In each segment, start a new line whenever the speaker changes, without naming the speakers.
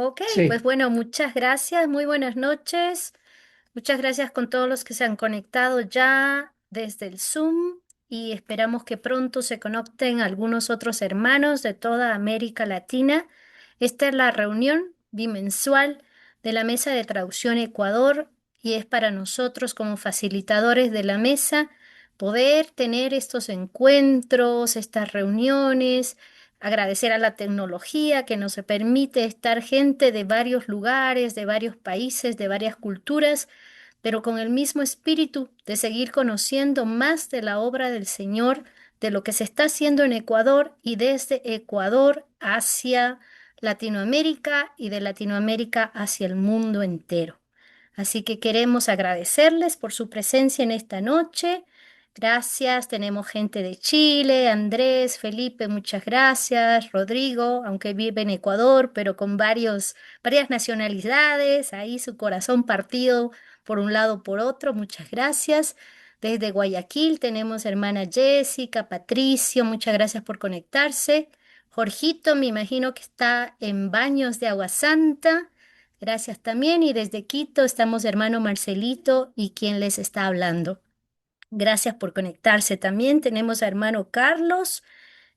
Ok, pues
Sí,
bueno, muchas gracias, muy buenas noches. Muchas gracias con todos los que se han conectado ya desde el Zoom y esperamos que pronto se conecten algunos otros hermanos de toda América Latina. Esta es la reunión bimensual de la Mesa de Traducción Ecuador y es para nosotros como facilitadores de la mesa poder tener estos encuentros, estas reuniones, agradecer a la tecnología que nos permite estar gente de varios lugares, de varios países, de varias culturas, pero con el mismo espíritu de seguir conociendo más de la obra del Señor, de lo que se está haciendo en Ecuador y desde Ecuador hacia Latinoamérica y de Latinoamérica hacia el mundo entero. Así que queremos agradecerles por su presencia en esta noche. Gracias, tenemos gente de Chile, Andrés, Felipe, muchas gracias, Rodrigo, aunque vive en Ecuador, pero con varias nacionalidades, ahí su corazón partido por un lado por otro, muchas gracias. Desde Guayaquil tenemos hermana Jessica, Patricio, muchas gracias por conectarse. Jorgito, me imagino que está en Baños de Agua Santa. Gracias también. Y desde Quito estamos hermano Marcelito y quien les está hablando. Gracias por conectarse también. Tenemos a hermano Carlos,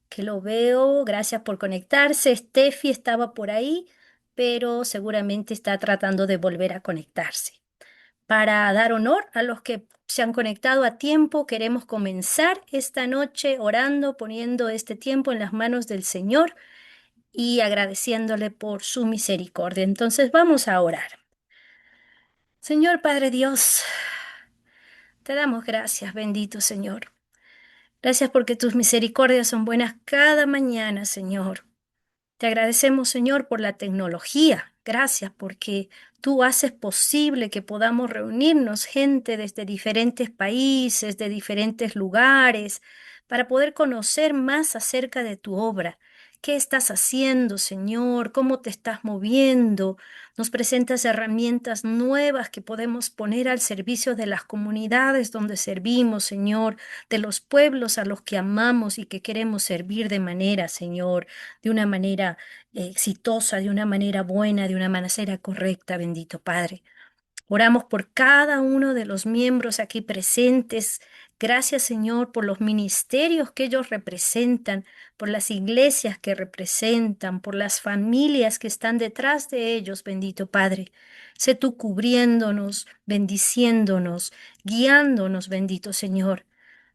que lo veo. Gracias por conectarse. Steffi estaba por ahí, pero seguramente está tratando de volver a conectarse. Para dar honor a los que se han conectado a tiempo, queremos comenzar esta noche orando, poniendo este tiempo en las manos del Señor y agradeciéndole por su misericordia. Entonces vamos a orar. Señor Padre Dios, te damos gracias, bendito Señor. Gracias porque tus misericordias son buenas cada mañana, Señor. Te agradecemos, Señor, por la tecnología. Gracias porque tú haces posible que podamos reunirnos gente desde diferentes países, de diferentes lugares, para poder conocer más acerca de tu obra. ¿Qué estás haciendo, Señor? ¿Cómo te estás moviendo? Nos presentas herramientas nuevas que podemos poner al servicio de las comunidades donde servimos, Señor, de los pueblos a los que amamos y que queremos servir de manera, Señor, de una manera exitosa, de una manera buena, de una manera correcta, bendito Padre. Oramos por cada uno de los miembros aquí presentes. Gracias, Señor, por los ministerios que ellos representan, por las iglesias que representan, por las familias que están detrás de ellos, bendito Padre. Sé tú cubriéndonos, bendiciéndonos, guiándonos, bendito Señor.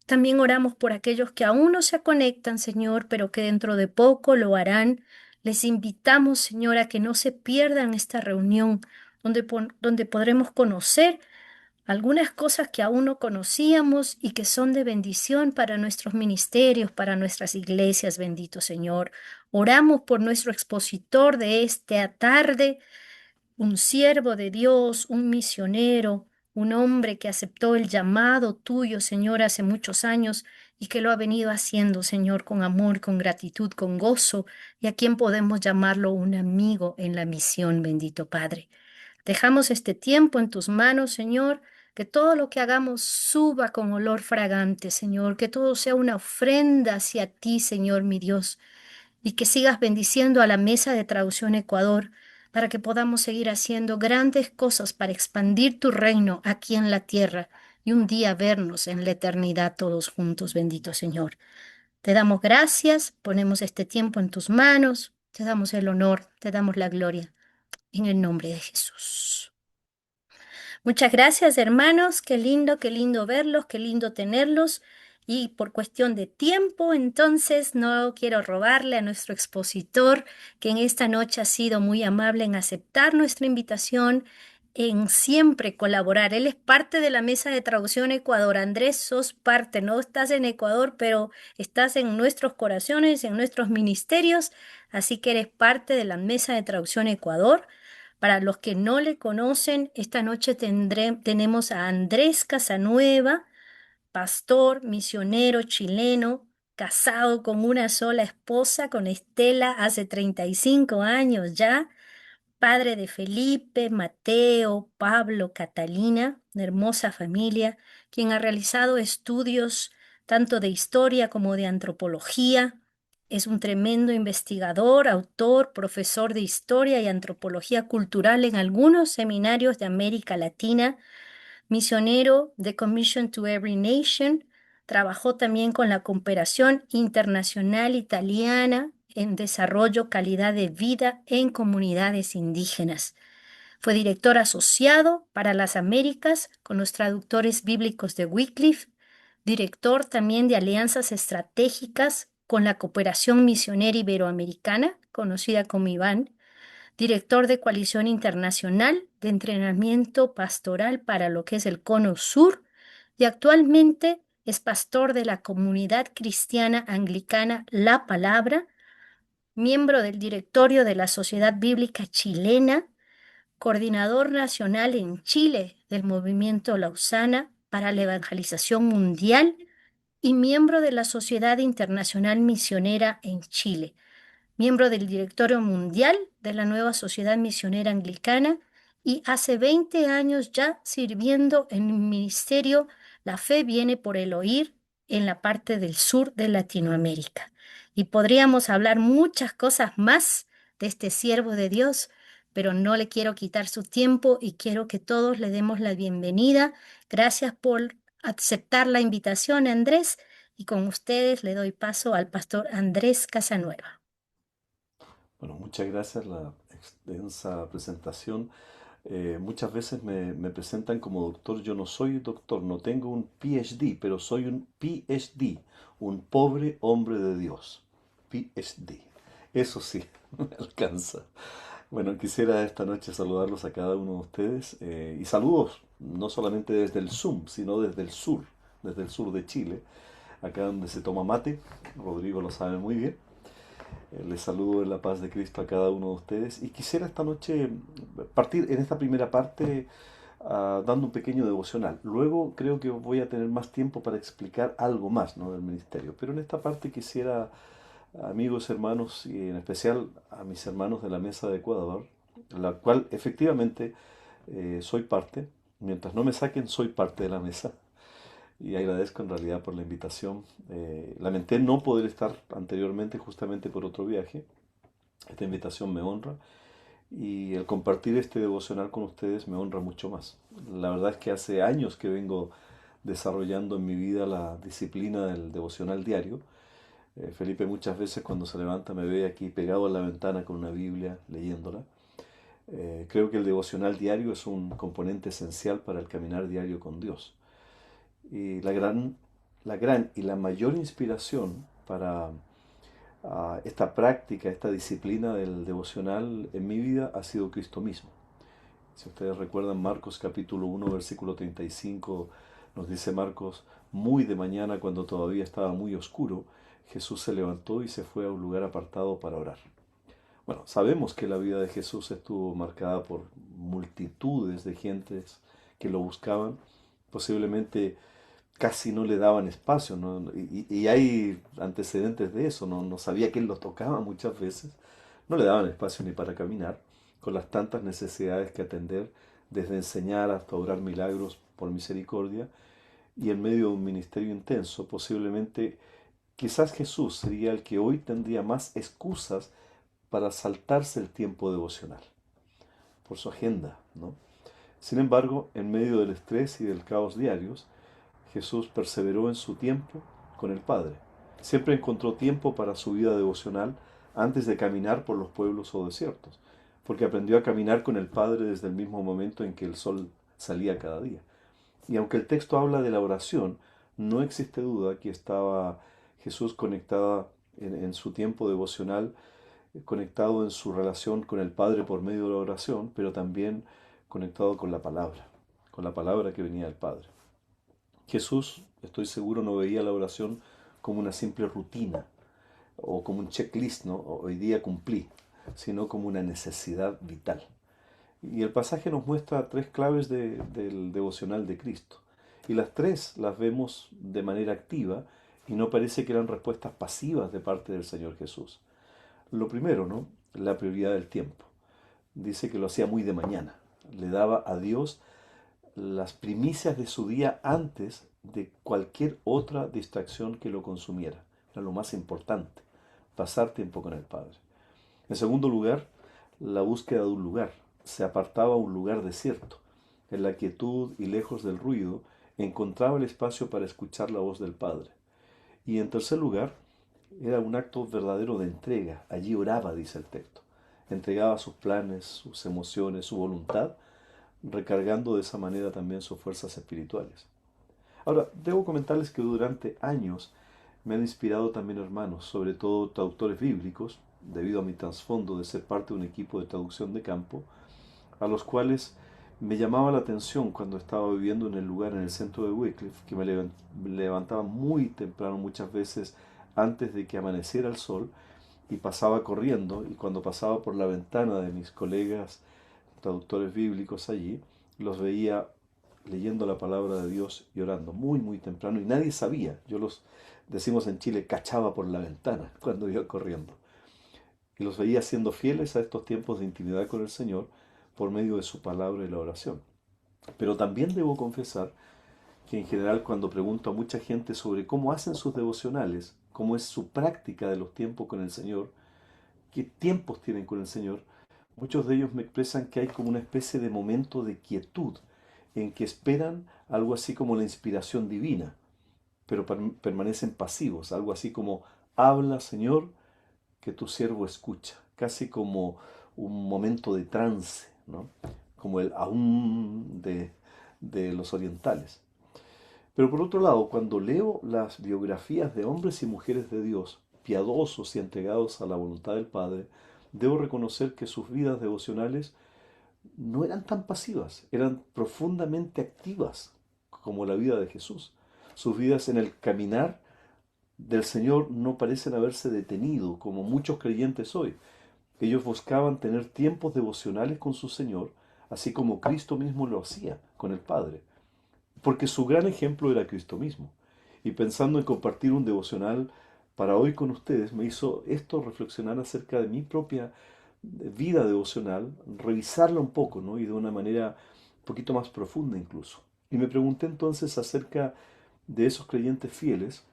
También oramos por aquellos que aún no se conectan, Señor, pero que dentro de poco lo harán. Les invitamos, Señor, a que no se pierdan esta reunión donde podremos conocer algunas cosas que aún no conocíamos y que son de bendición para nuestros ministerios, para nuestras iglesias, bendito Señor. Oramos por nuestro expositor de esta tarde, un siervo de Dios, un misionero, un hombre que aceptó el llamado tuyo, Señor, hace muchos años y que lo ha venido haciendo, Señor, con amor, con gratitud, con gozo, y a quien podemos llamarlo un amigo en la misión, bendito Padre. Dejamos este tiempo en tus manos, Señor, que todo lo que hagamos suba con olor fragante, Señor, que todo sea una ofrenda hacia ti, Señor, mi Dios, y que sigas bendiciendo a la Mesa de Traducción Ecuador para que podamos seguir haciendo grandes cosas para expandir tu reino aquí en la tierra y un día vernos en la eternidad todos juntos, bendito Señor. Te damos gracias, ponemos este tiempo en tus manos, te damos el honor, te damos la gloria, en el nombre de Jesús. Muchas gracias, hermanos. Qué lindo verlos, qué lindo tenerlos. Y por cuestión de tiempo, entonces no quiero robarle a nuestro expositor, que en esta noche ha sido muy amable en aceptar nuestra invitación, en siempre colaborar. Él es parte de la Mesa de Traducción Ecuador. Andrés, sos parte, no estás en Ecuador, pero estás en nuestros corazones, en nuestros ministerios, así que eres parte de la Mesa de Traducción Ecuador. Para los que no le conocen, esta noche tenemos a Andrés Casanueva, pastor, misionero chileno, casado con una sola esposa, con Estela, hace 35 años ya, padre de Felipe, Mateo, Pablo, Catalina, una hermosa familia, quien ha realizado estudios tanto de historia como de antropología Es un tremendo investigador, autor, profesor de historia y antropología cultural en algunos seminarios de América Latina, misionero de Commission to Every Nation. Trabajó también con la Cooperación Internacional Italiana en desarrollo, calidad de vida en comunidades indígenas. Fue director asociado para las Américas con los traductores bíblicos de Wycliffe, director también de alianzas estratégicas con la Cooperación Misionera Iberoamericana, conocida como IBAN, director de Coalición Internacional de Entrenamiento Pastoral para lo que es el Cono Sur, y actualmente es pastor de la comunidad cristiana anglicana La Palabra, miembro del directorio de la Sociedad Bíblica Chilena, coordinador nacional en Chile del Movimiento Lausana para la Evangelización Mundial y miembro de la Sociedad Internacional Misionera en Chile, miembro del Directorio Mundial de la Nueva Sociedad Misionera Anglicana y hace 20 años ya sirviendo en el ministerio La Fe viene por el oír en la parte del sur de Latinoamérica. Y podríamos hablar muchas cosas más de este siervo de Dios, pero no le quiero quitar su tiempo y quiero que todos le demos la bienvenida. Gracias por aceptar la invitación, Andrés, y con ustedes le doy paso al pastor Andrés Casanueva.
Bueno, muchas gracias, la extensa presentación. Muchas veces me presentan como doctor. Yo no soy doctor, no tengo un PhD, pero soy un PhD, un pobre hombre de Dios. PhD. Eso sí, me alcanza. Bueno, quisiera esta noche saludarlos a cada uno de ustedes y saludos no solamente desde el Zoom, sino desde el sur de Chile, acá donde se toma mate. Rodrigo lo sabe muy bien. Les saludo en la paz de Cristo a cada uno de ustedes y quisiera esta noche partir en esta primera parte dando un pequeño devocional. Luego creo que voy a tener más tiempo para explicar algo más, ¿no?, del ministerio. Pero en esta parte quisiera, amigos, hermanos y en especial a mis hermanos de la Mesa de Ecuador, la cual efectivamente soy parte, mientras no me saquen soy parte de la mesa y agradezco en realidad por la invitación. Lamenté no poder estar anteriormente justamente por otro viaje. Esta invitación me honra y el compartir este devocional con ustedes me honra mucho más. La verdad es que hace años que vengo desarrollando en mi vida la disciplina del devocional diario. Felipe muchas veces cuando se levanta me ve aquí pegado a la ventana con una Biblia leyéndola. Creo que el devocional diario es un componente esencial para el caminar diario con Dios. Y la gran y la mayor inspiración para esta práctica, esta disciplina del devocional en mi vida ha sido Cristo mismo. Si ustedes recuerdan Marcos capítulo 1, versículo 35, nos dice Marcos: muy de mañana, cuando todavía estaba muy oscuro, Jesús se levantó y se fue a un lugar apartado para orar. Bueno, sabemos que la vida de Jesús estuvo marcada por multitudes de gentes que lo buscaban, posiblemente casi no le daban espacio, ¿no? Y hay antecedentes de eso, ¿no? No sabía que él lo tocaba muchas veces, no le daban espacio ni para caminar, con las tantas necesidades que atender, desde enseñar hasta obrar milagros por misericordia, y en medio de un ministerio intenso, posiblemente, quizás Jesús sería el que hoy tendría más excusas para saltarse el tiempo devocional, por su agenda, ¿no? Sin embargo, en medio del estrés y del caos diarios, Jesús perseveró en su tiempo con el Padre. Siempre encontró tiempo para su vida devocional antes de caminar por los pueblos o desiertos, porque aprendió a caminar con el Padre desde el mismo momento en que el sol salía cada día. Y aunque el texto habla de la oración, no existe duda que estaba Jesús conectado en su tiempo devocional, conectado en su relación con el Padre por medio de la oración, pero también conectado con la palabra que venía del Padre. Jesús, estoy seguro, no veía la oración como una simple rutina o como un checklist, ¿no? Hoy día cumplí, sino como una necesidad vital. Y el pasaje nos muestra tres claves del devocional de Cristo. Y las tres las vemos de manera activa y no parece que eran respuestas pasivas de parte del Señor Jesús. Lo primero, ¿no?, la prioridad del tiempo. Dice que lo hacía muy de mañana. Le daba a Dios las primicias de su día antes de cualquier otra distracción que lo consumiera. Era lo más importante pasar tiempo con el Padre. En segundo lugar, la búsqueda de un lugar. Se apartaba a un lugar desierto. En la quietud y lejos del ruido, encontraba el espacio para escuchar la voz del Padre. Y en tercer lugar, era un acto verdadero de entrega. Allí oraba, dice el texto. Entregaba sus planes, sus emociones, su voluntad, recargando de esa manera también sus fuerzas espirituales. Ahora, debo comentarles que durante años me han inspirado también hermanos, sobre todo traductores bíblicos, debido a mi trasfondo de ser parte de un equipo de traducción de campo, a los cuales me llamaba la atención cuando estaba viviendo en el lugar, en el centro de Wycliffe, que me levantaba muy temprano muchas veces antes de que amaneciera el sol y pasaba corriendo, y cuando pasaba por la ventana de mis colegas traductores bíblicos allí, los veía leyendo la palabra de Dios y orando muy, muy temprano, y nadie sabía. Yo los, decimos en Chile, cachaba por la ventana cuando iba corriendo. Y los veía siendo fieles a estos tiempos de intimidad con el Señor por medio de su palabra y la oración. Pero también debo confesar que en general cuando pregunto a mucha gente sobre cómo hacen sus devocionales, cómo es su práctica de los tiempos con el Señor, qué tiempos tienen con el Señor, muchos de ellos me expresan que hay como una especie de momento de quietud en que esperan algo así como la inspiración divina, pero permanecen pasivos, algo así como habla Señor, que tu siervo escucha, casi como un momento de trance, ¿no? Como el aún de los orientales. Pero por otro lado, cuando leo las biografías de hombres y mujeres de Dios, piadosos y entregados a la voluntad del Padre, debo reconocer que sus vidas devocionales no eran tan pasivas, eran profundamente activas, como la vida de Jesús. Sus vidas en el caminar del Señor no parecen haberse detenido, como muchos creyentes hoy. Ellos buscaban tener tiempos devocionales con su Señor, así como Cristo mismo lo hacía con el Padre, porque su gran ejemplo era Cristo mismo. Y pensando en compartir un devocional para hoy con ustedes, me hizo esto reflexionar acerca de mi propia vida devocional, revisarla un poco, ¿no? Y de una manera un poquito más profunda incluso. Y me pregunté entonces acerca de esos creyentes fieles,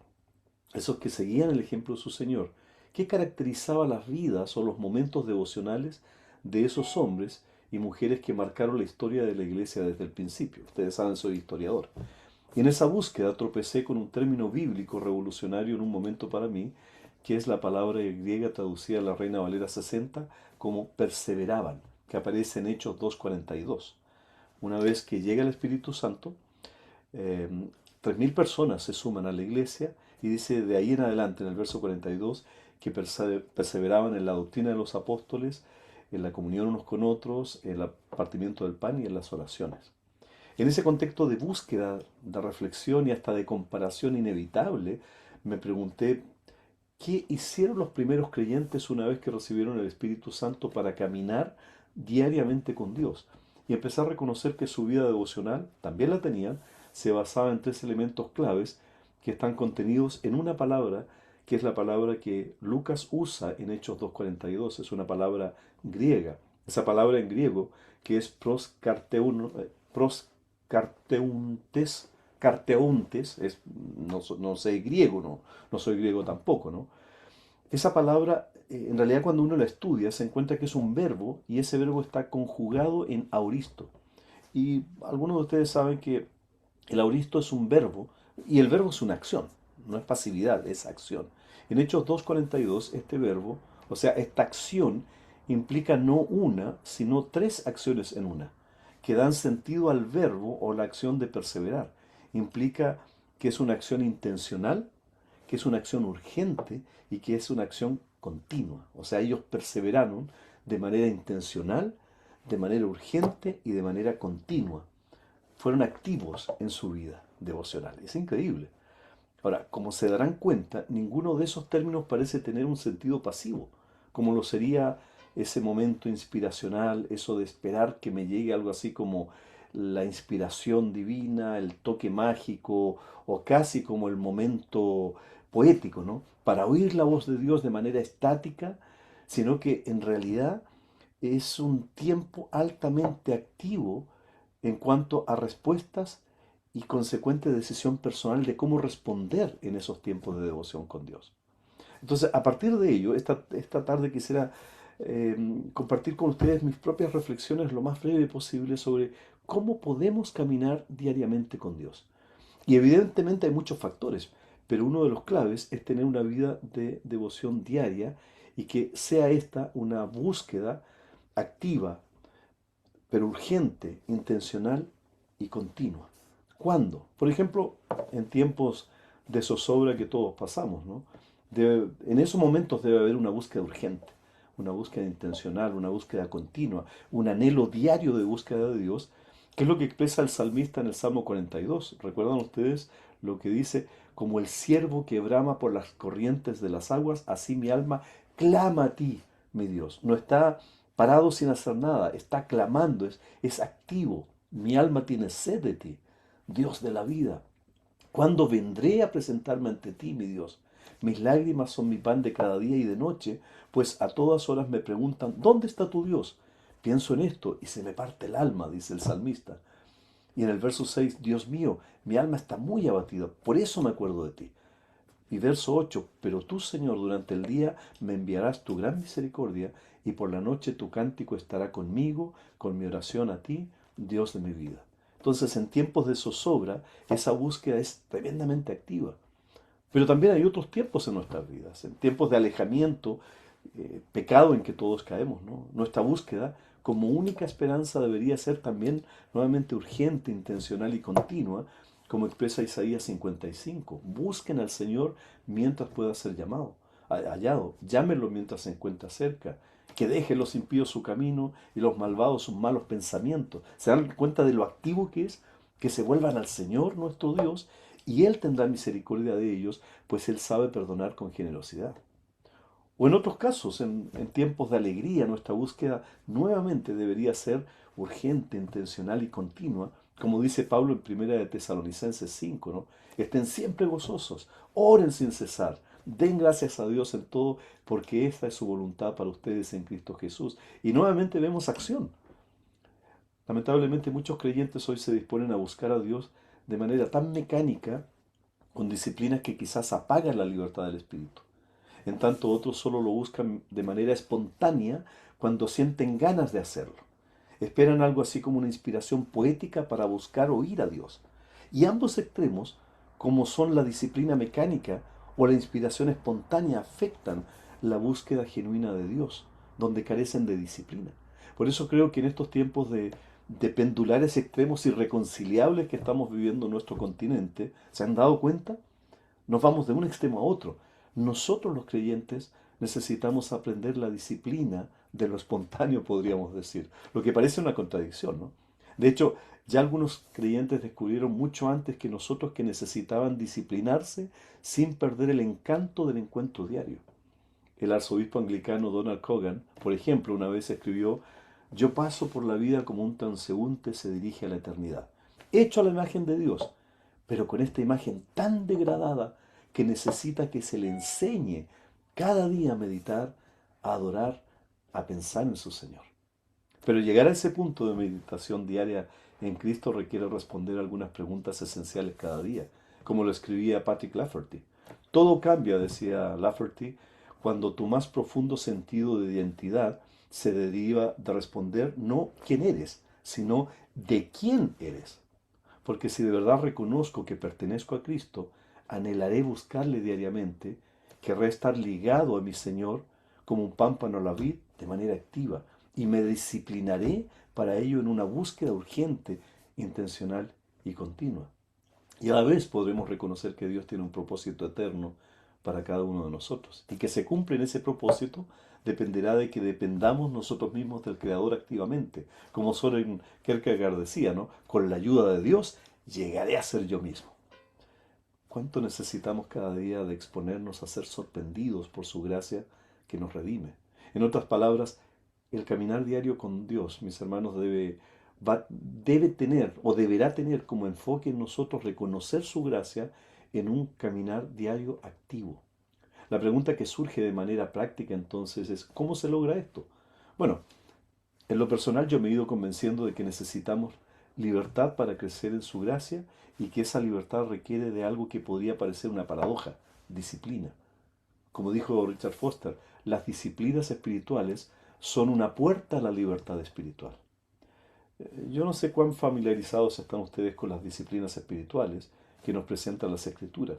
esos que seguían el ejemplo de su Señor, ¿qué caracterizaba las vidas o los momentos devocionales de esos hombres y mujeres que marcaron la historia de la iglesia desde el principio? Ustedes saben, soy historiador. Y en esa búsqueda tropecé con un término bíblico revolucionario en un momento para mí, que es la palabra griega traducida a la Reina Valera 60 como perseveraban, que aparece en Hechos 2:42. Una vez que llega el Espíritu Santo, eh, 3.000 personas se suman a la iglesia y dice de ahí en adelante, en el verso 42, que perseveraban en la doctrina de los apóstoles, en la comunión unos con otros, en el partimiento del pan y en las oraciones. En ese contexto de búsqueda, de reflexión y hasta de comparación inevitable, me pregunté, ¿qué hicieron los primeros creyentes una vez que recibieron el Espíritu Santo para caminar diariamente con Dios? Y empecé a reconocer que su vida devocional, también la tenían, se basaba en tres elementos claves que están contenidos en una palabra, que es la palabra que Lucas usa en Hechos 2:42. Es una palabra griega. Esa palabra en griego que es proscarteuntes, carteuntes, es, no, no sé griego, no, no soy griego tampoco, ¿no? Esa palabra, en realidad cuando uno la estudia, se encuentra que es un verbo y ese verbo está conjugado en auristo. Y algunos de ustedes saben que el auristo es un verbo y el verbo es una acción, no es pasividad, es acción. En Hechos 2:42, este verbo, o sea, esta acción implica no una, sino tres acciones en una, que dan sentido al verbo o la acción de perseverar. Implica que es una acción intencional, que es una acción urgente y que es una acción continua. O sea, ellos perseveraron de manera intencional, de manera urgente y de manera continua. Fueron activos en su vida devocional. Es increíble. Ahora, como se darán cuenta, ninguno de esos términos parece tener un sentido pasivo, como lo sería ese momento inspiracional, eso de esperar que me llegue algo así como la inspiración divina, el toque mágico o casi como el momento poético, ¿no? Para oír la voz de Dios de manera estática, sino que en realidad es un tiempo altamente activo en cuanto a respuestas y consecuente decisión personal de cómo responder en esos tiempos de devoción con Dios. Entonces, a partir de ello, esta tarde quisiera compartir con ustedes mis propias reflexiones lo más breve posible sobre cómo podemos caminar diariamente con Dios. Y evidentemente hay muchos factores, pero uno de los claves es tener una vida de devoción diaria y que sea esta una búsqueda activa, pero urgente, intencional y continua. ¿Cuándo? Por ejemplo, en tiempos de zozobra que todos pasamos, ¿no? En esos momentos debe haber una búsqueda urgente, una búsqueda intencional, una búsqueda continua, un anhelo diario de búsqueda de Dios, que es lo que expresa el salmista en el Salmo 42. ¿Recuerdan ustedes lo que dice? Como el ciervo que brama por las corrientes de las aguas, así mi alma clama a ti, mi Dios. No está parado sin hacer nada, está clamando, es activo. Mi alma tiene sed de ti, Dios de la vida. ¿Cuándo vendré a presentarme ante ti, mi Dios? Mis lágrimas son mi pan de cada día y de noche, pues a todas horas me preguntan, ¿dónde está tu Dios? Pienso en esto y se me parte el alma, dice el salmista. Y en el verso 6, Dios mío, mi alma está muy abatida, por eso me acuerdo de ti. Y verso 8, pero tú, Señor, durante el día me enviarás tu gran misericordia y por la noche tu cántico estará conmigo, con mi oración a ti, Dios de mi vida. Entonces, en tiempos de zozobra, esa búsqueda es tremendamente activa. Pero también hay otros tiempos en nuestras vidas, en tiempos de alejamiento, pecado en que todos caemos, ¿no? Nuestra búsqueda como única esperanza debería ser también nuevamente urgente, intencional y continua, como expresa Isaías 55. Busquen al Señor mientras pueda ser llamado, hallado. Llámenlo mientras se encuentra cerca. Que deje los impíos su camino y los malvados sus malos pensamientos. Se dan cuenta de lo activo que es, que se vuelvan al Señor nuestro Dios y Él tendrá misericordia de ellos, pues Él sabe perdonar con generosidad. O en otros casos, en tiempos de alegría, nuestra búsqueda nuevamente debería ser urgente, intencional y continua, como dice Pablo en Primera de Tesalonicenses 5, ¿no? Estén siempre gozosos, oren sin cesar, den gracias a Dios en todo, porque esta es su voluntad para ustedes en Cristo Jesús. Y nuevamente vemos acción. Lamentablemente muchos creyentes hoy se disponen a buscar a Dios de manera tan mecánica, con disciplinas que quizás apagan la libertad del espíritu. En tanto otros solo lo buscan de manera espontánea cuando sienten ganas de hacerlo. Esperan algo así como una inspiración poética para buscar oír a Dios. Y ambos extremos, como son la disciplina mecánica o la inspiración espontánea, afectan la búsqueda genuina de Dios, donde carecen de disciplina. Por eso creo que en estos tiempos de pendulares extremos irreconciliables que estamos viviendo en nuestro continente, ¿se han dado cuenta? Nos vamos de un extremo a otro. Nosotros los creyentes necesitamos aprender la disciplina de lo espontáneo, podríamos decir, lo que parece una contradicción, ¿no? De hecho, ya algunos creyentes descubrieron mucho antes que nosotros que necesitaban disciplinarse sin perder el encanto del encuentro diario. El arzobispo anglicano Donald Cogan, por ejemplo, una vez escribió, yo paso por la vida como un transeúnte se dirige a la eternidad, hecho a la imagen de Dios, pero con esta imagen tan degradada que necesita que se le enseñe cada día a meditar, a adorar, a pensar en su Señor. Pero llegar a ese punto de meditación diaria en Cristo requiere responder algunas preguntas esenciales cada día, como lo escribía Patrick Lafferty. Todo cambia, decía Lafferty, cuando tu más profundo sentido de identidad se deriva de responder no quién eres, sino de quién eres. Porque si de verdad reconozco que pertenezco a Cristo, anhelaré buscarle diariamente, querré estar ligado a mi Señor como un pámpano a la vid de manera activa y me disciplinaré para ello en una búsqueda urgente, intencional y continua. Y a la vez podremos reconocer que Dios tiene un propósito eterno para cada uno de nosotros y que se cumple en ese propósito dependerá de que dependamos nosotros mismos del Creador activamente. Como Soren Kierkegaard decía, ¿no? Con la ayuda de Dios llegaré a ser yo mismo. ¿Cuánto necesitamos cada día de exponernos a ser sorprendidos por su gracia que nos redime? En otras palabras, el caminar diario con Dios, mis hermanos, debe tener o deberá tener como enfoque en nosotros reconocer su gracia en un caminar diario activo. La pregunta que surge de manera práctica entonces es, ¿cómo se logra esto? Bueno, en lo personal yo me he ido convenciendo de que necesitamos libertad para crecer en su gracia y que esa libertad requiere de algo que podría parecer una paradoja, disciplina. como dijo Richard Foster, las disciplinas espirituales son una puerta a la libertad espiritual. Yo no sé cuán familiarizados están ustedes con las disciplinas espirituales que nos presentan las escrituras,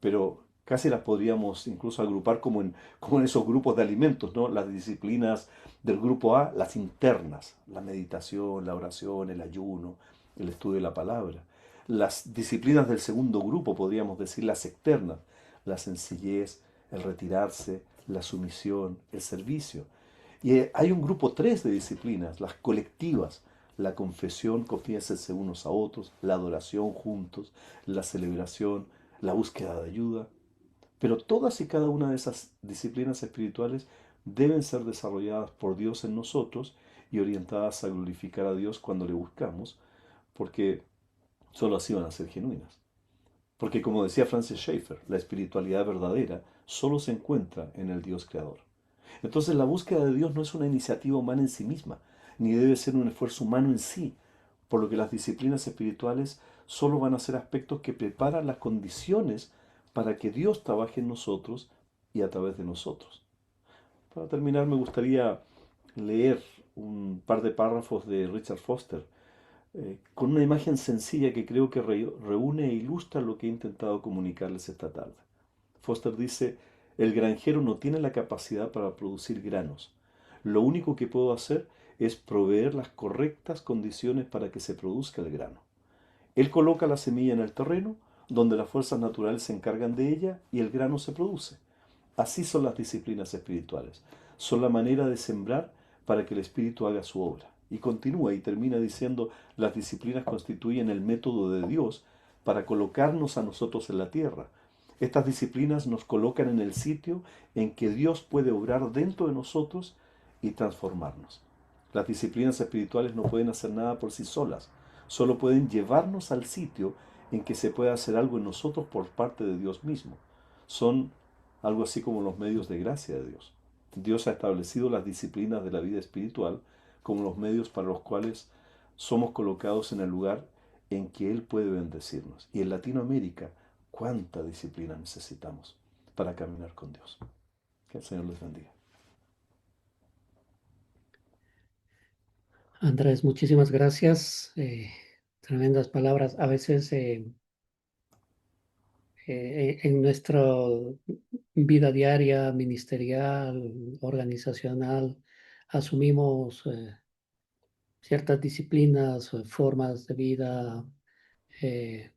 pero casi las podríamos incluso agrupar como en esos grupos de alimentos, ¿no? Las disciplinas del grupo A, las internas, la meditación, la oración, el ayuno, el estudio de la palabra. Las disciplinas del segundo grupo, podríamos decir las externas, la sencillez, el retirarse, la sumisión, el servicio. Y hay un grupo 3 de disciplinas, las colectivas, la confesión, confiésense unos a otros, la adoración juntos, la celebración, la búsqueda de ayuda. Pero todas y cada una de esas disciplinas espirituales deben ser desarrolladas por Dios en nosotros y orientadas a glorificar a Dios cuando le buscamos, porque solo así van a ser genuinas. Porque como decía Francis Schaeffer, la espiritualidad verdadera solo se encuentra en el Dios creador. Entonces la búsqueda de Dios no es una iniciativa humana en sí misma, ni debe ser un esfuerzo humano en sí, por lo que las disciplinas espirituales solo van a ser aspectos que preparan las condiciones para que Dios trabaje en nosotros y a través de nosotros. Para terminar, me gustaría leer un par de párrafos de Richard Foster, con una imagen sencilla que creo que reúne e ilustra lo que he intentado comunicarles esta tarde. Foster dice, el granjero no tiene la capacidad para producir granos. Lo único que puedo hacer es proveer las correctas condiciones para que se produzca el grano. Él coloca la semilla en el terreno, donde las fuerzas naturales se encargan de ella y el grano se produce. Así son las disciplinas espirituales. Son la manera de sembrar para que el espíritu haga su obra. Y continúa y termina diciendo, las disciplinas constituyen el método de Dios para colocarnos a nosotros en la tierra. Estas disciplinas nos colocan en el sitio en que Dios puede obrar dentro de nosotros y transformarnos. Las disciplinas espirituales no pueden hacer nada por sí solas, solo pueden llevarnos al sitio en que se puede hacer algo en nosotros por parte de Dios mismo. Son algo así como los medios de gracia de Dios. Dios ha establecido las disciplinas de la vida espiritual como los medios para los cuales somos colocados en el lugar en que Él puede bendecirnos. Y en Latinoamérica, ¿cuánta disciplina necesitamos para caminar con Dios? Que el Señor les bendiga.
Andrés, muchísimas gracias. Tremendas palabras. A veces en nuestra vida diaria, ministerial, organizacional, asumimos ciertas disciplinas, formas de vida eh,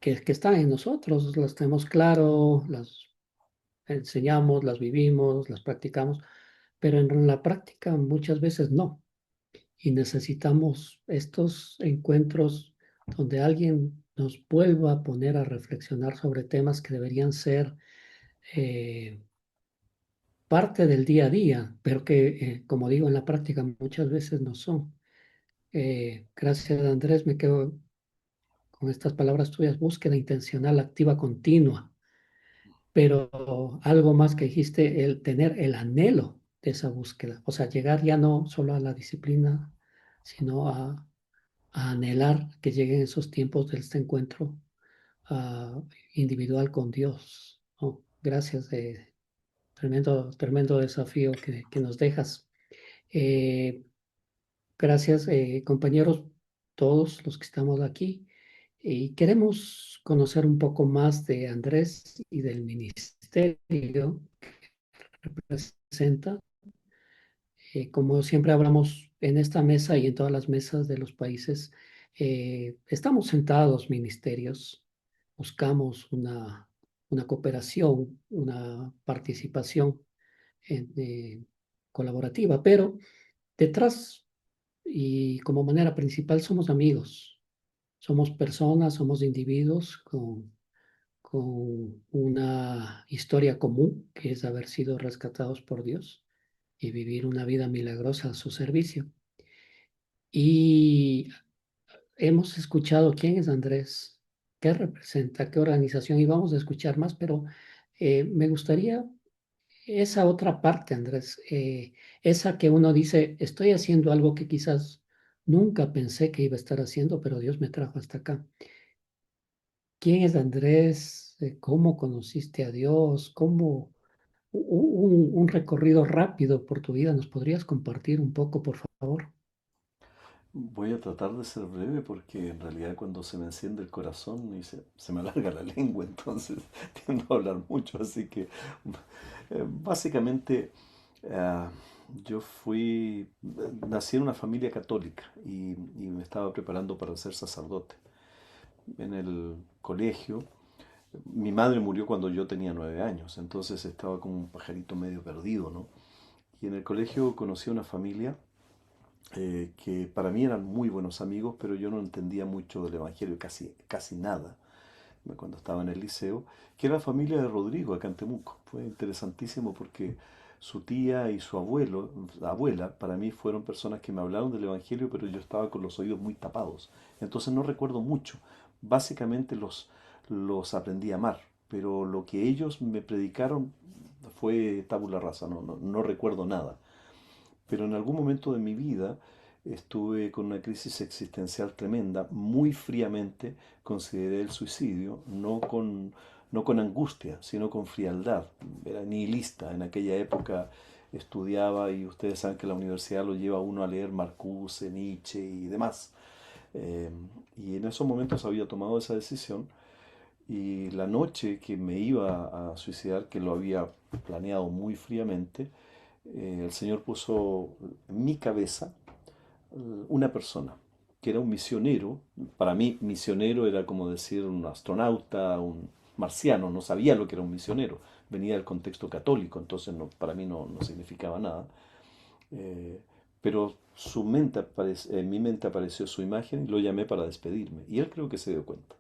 que están en nosotros. Las tenemos claro, las enseñamos, las vivimos, las practicamos, pero en la práctica muchas veces no. Y necesitamos estos encuentros donde alguien nos vuelva a poner a reflexionar sobre temas que deberían ser eh, parte del día a día, pero que, como digo, en la práctica muchas veces no son. Gracias, Andrés, me quedo con estas palabras tuyas, búsqueda intencional, activa, continua, pero algo más que dijiste, el tener el anhelo de esa búsqueda, o sea, llegar ya no solo a la disciplina, sino a anhelar que lleguen esos tiempos de este encuentro individual con Dios, ¿no? Gracias, tremendo desafío que nos dejas. Eh, Gracias, compañeros, todos los que estamos aquí. Y queremos conocer un poco más de Andrés y del ministerio que representa. Como siempre hablamos en esta mesa y en todas las mesas de los países, estamos sentados ministerios, buscamos una cooperación, una participación colaborativa, pero detrás y como manera principal somos amigos, somos personas, somos individuos con una historia común, que es haber sido rescatados por Dios y vivir una vida milagrosa a su servicio. Y hemos escuchado quién es Andrés, qué representa, qué organización, y vamos a escuchar más, pero me gustaría esa otra parte, Andrés, esa que uno dice, estoy haciendo algo que quizás nunca pensé que iba a estar haciendo, pero Dios me trajo hasta acá. ¿Quién es Andrés? cómo conociste a Dios, cómo un recorrido rápido por tu vida. ¿Nos podrías compartir un poco, por favor?
Voy a tratar de ser breve porque en realidad cuando se me enciende el corazón y se me alarga la lengua, entonces tiendo a hablar mucho, así que básicamente ah, yo nací en una familia católica y me estaba preparando para ser sacerdote. En el colegio, mi madre murió cuando yo tenía 9 años, entonces estaba como un pajarito medio perdido, ¿no? Y en el colegio conocí a una familia que para mí eran muy buenos amigos, pero yo no entendía mucho del Evangelio, casi nada, cuando estaba en el liceo, que era la familia de Rodrigo, acá en Temuco. Fue interesantísimo porque su tía y su abuela, para mí fueron personas que me hablaron del Evangelio, pero yo estaba con los oídos muy tapados. Entonces no recuerdo mucho. Básicamente los aprendí a amar, pero lo que ellos me predicaron fue tabula rasa, no recuerdo nada. Pero en algún momento de mi vida estuve con una crisis existencial tremenda, muy fríamente consideré el suicidio, no con angustia, sino con frialdad. Era nihilista. En aquella época estudiaba y ustedes saben que la universidad lo lleva a uno a leer Marcuse, Nietzsche y demás. Eh, y en esos momentos había tomado esa decisión y la noche que me iba a suicidar, que lo había planeado muy fríamente, el Señor puso en mi cabeza una persona que era un misionero. Para mí, misionero era como decir un astronauta, un marciano. No sabía lo que era un misionero. Venía del contexto católico, entonces para mí no significaba nada. Eh, pero en mi mente apareció su imagen y lo llamé para despedirme. Y él creo que se dio cuenta.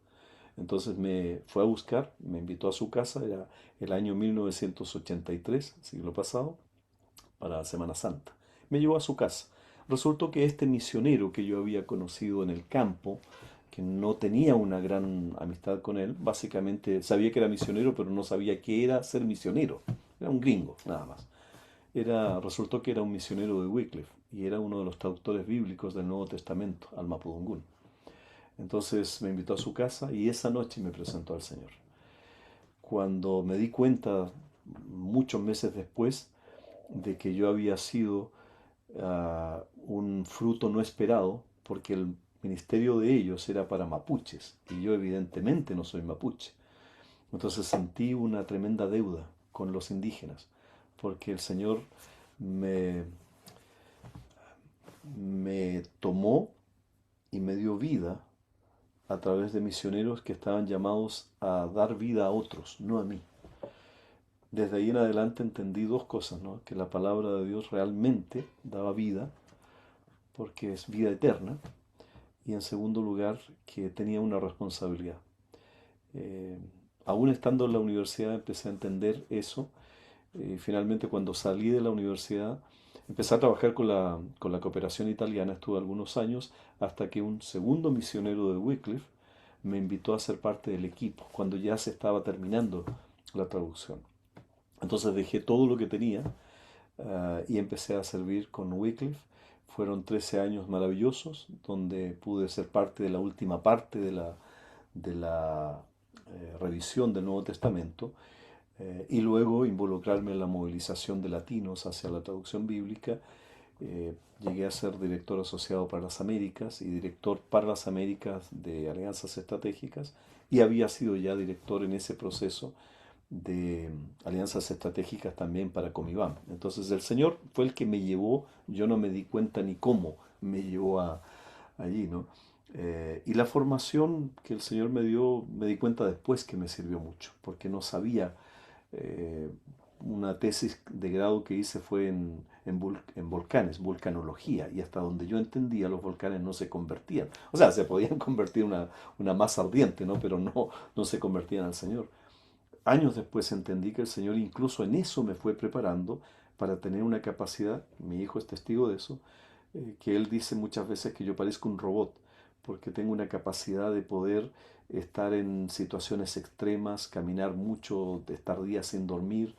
Entonces me fue a buscar, me invitó a su casa, era el año 1983, siglo pasado, para Semana Santa. Me llevó a su casa. Resultó que este misionero que yo había conocido en el campo, que no tenía una gran amistad con él, básicamente sabía que era misionero, pero no sabía qué era ser misionero. Era un gringo, nada más. Resultó que era un misionero de Wycliffe y era uno de los traductores bíblicos del Nuevo Testamento, al Mapudungún. Entonces me invitó a su casa y esa noche me presentó al Señor. Cuando me di cuenta, muchos meses después, de que yo había sido un fruto no esperado, porque el ministerio de ellos era para mapuches, y yo evidentemente no soy mapuche. Entonces sentí una tremenda deuda con los indígenas, porque el Señor me, me tomó y me dio vida a través de misioneros que estaban llamados a dar vida a otros, no a mí. Desde ahí en adelante entendí dos cosas, ¿no? Que la palabra de Dios realmente daba vida, porque es vida eterna, y en segundo lugar, que tenía una responsabilidad. Eh, Aún estando en la universidad empecé a entender eso. Finalmente, cuando salí de la universidad, empecé a trabajar con la cooperación italiana, estuve algunos años, hasta que un segundo misionero de Wycliffe me invitó a ser parte del equipo, cuando ya se estaba terminando la traducción. Entonces dejé todo lo que tenía y empecé a servir con Wycliffe. Fueron 13 años maravillosos donde pude ser parte de la última parte de la revisión del Nuevo Testamento y luego involucrarme en la movilización de latinos hacia la traducción bíblica. Llegué a ser director asociado para las Américas y director para las Américas de Alianzas Estratégicas y había sido ya director en ese proceso de alianzas estratégicas también para Comibam. Entonces el Señor fue el que me llevó, yo no me di cuenta ni cómo me llevó allí, ¿no? Y la formación que el Señor me dio, me di cuenta después que me sirvió mucho, porque no sabía. eh, una tesis de grado que hice fue en volcanes, vulcanología, y hasta donde yo entendía los volcanes no se convertían. O sea, se podían convertir en una masa ardiente, ¿no? Pero no se convertían al Señor. Años después entendí que el Señor incluso en eso me fue preparando para tener una capacidad, mi hijo es testigo de eso, que él dice muchas veces que yo parezco un robot, porque tengo una capacidad de poder estar en situaciones extremas, caminar mucho, estar días sin dormir,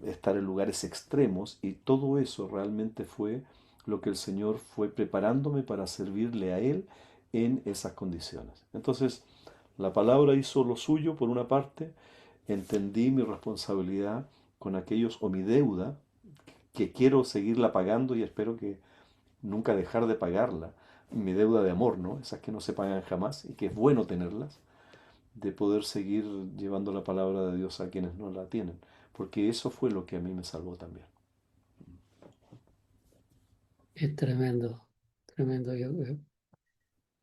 estar en lugares extremos, y todo eso realmente fue lo que el Señor fue preparándome para servirle a Él en esas condiciones. Entonces, La palabra hizo lo suyo por una parte, entendí mi responsabilidad con aquellos o mi deuda, que quiero seguirla pagando y espero que nunca dejar de pagarla. Mi deuda de amor, ¿no? Esas que no se pagan jamás y que es bueno tenerlas, de poder seguir llevando la palabra de Dios a quienes no la tienen, porque eso fue lo que a mí me salvó también.
Es tremendo, tremendo.
No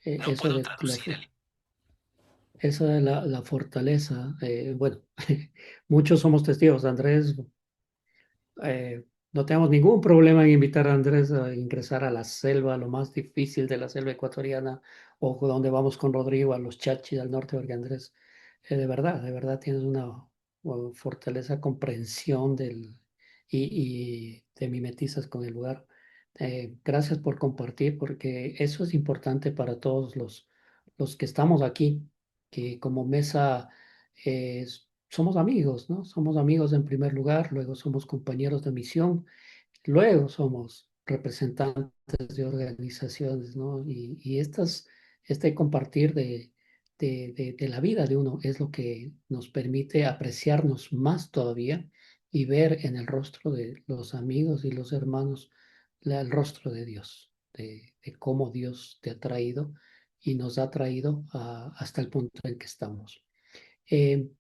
Eso
puedo
de
traducir el...
eso de la fortaleza, bueno, muchos somos testigos. Andrés, no tenemos ningún problema en invitar a Andrés a ingresar a la selva, lo más difícil de la selva ecuatoriana, o donde vamos con Rodrigo a los Chachis al norte, porque Andrés, de verdad tienes una fortaleza, comprensión y te mimetizas con el lugar. Gracias por compartir, porque eso es importante para todos los que estamos aquí, que como mesa somos amigos, ¿no? Somos amigos en primer lugar, luego somos compañeros de misión, luego somos representantes de organizaciones, ¿no? Y este compartir de la vida de uno es lo que nos permite apreciarnos más todavía y ver en el rostro de los amigos y los hermanos el rostro de Dios, de cómo Dios te ha traído y nos ha traído hasta el punto en que estamos. Eh,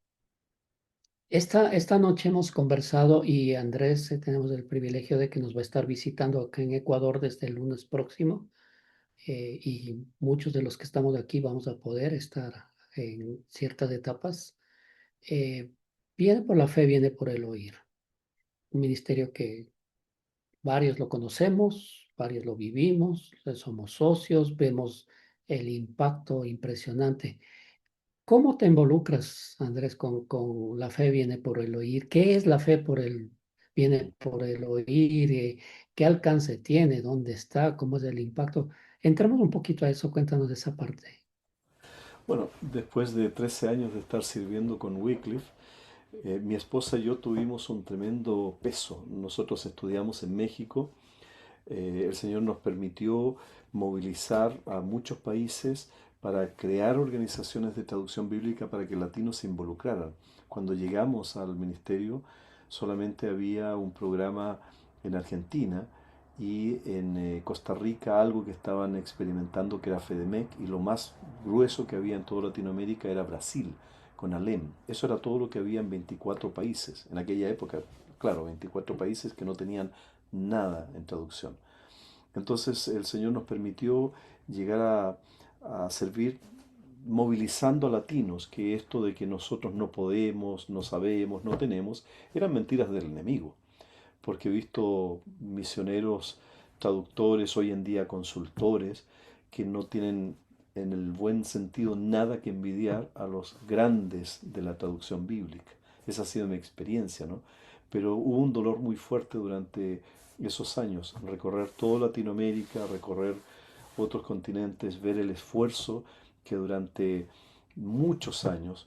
esta noche hemos conversado y Andrés, tenemos el privilegio de que nos va a estar visitando acá en Ecuador desde el lunes próximo, y muchos de los que estamos aquí vamos a poder estar en ciertas etapas. Eh, Viene por la fe, viene por el oír. Un ministerio que varios lo conocemos, varios lo vivimos, somos socios, vemos el impacto impresionante. ¿Cómo te involucras, Andrés, con la fe viene por el oír? ¿Qué es la fe viene por el oír? ¿Qué alcance tiene? ¿Dónde está? ¿Cómo es el impacto? Entramos un poquito a eso, cuéntanos de esa parte.
Bueno, después de 13 años de estar sirviendo con Wycliffe, mi esposa y yo tuvimos un tremendo peso. Nosotros estudiamos en México. El Señor nos permitió movilizar a muchos países para crear organizaciones de traducción bíblica para que latinos se involucraran. Cuando llegamos al ministerio, solamente había un programa en Argentina y en Costa Rica algo que estaban experimentando que era FEDEMEC, y lo más grueso que había en toda Latinoamérica era Brasil, con ALEM. Eso era todo lo que había en 24 países. En aquella época, claro, 24 países que no tenían nada en traducción. Entonces el Señor nos permitió llegar a servir movilizando a latinos, que esto de que nosotros no podemos, no sabemos, no tenemos, eran mentiras del enemigo, porque he visto misioneros, traductores, hoy en día consultores, que no tienen en el buen sentido nada que envidiar a los grandes de la traducción bíblica. Esa ha sido mi experiencia, ¿no? Pero hubo un dolor muy fuerte durante esos años, recorrer toda Latinoamérica, recorrer otros continentes, ver el esfuerzo que durante muchos años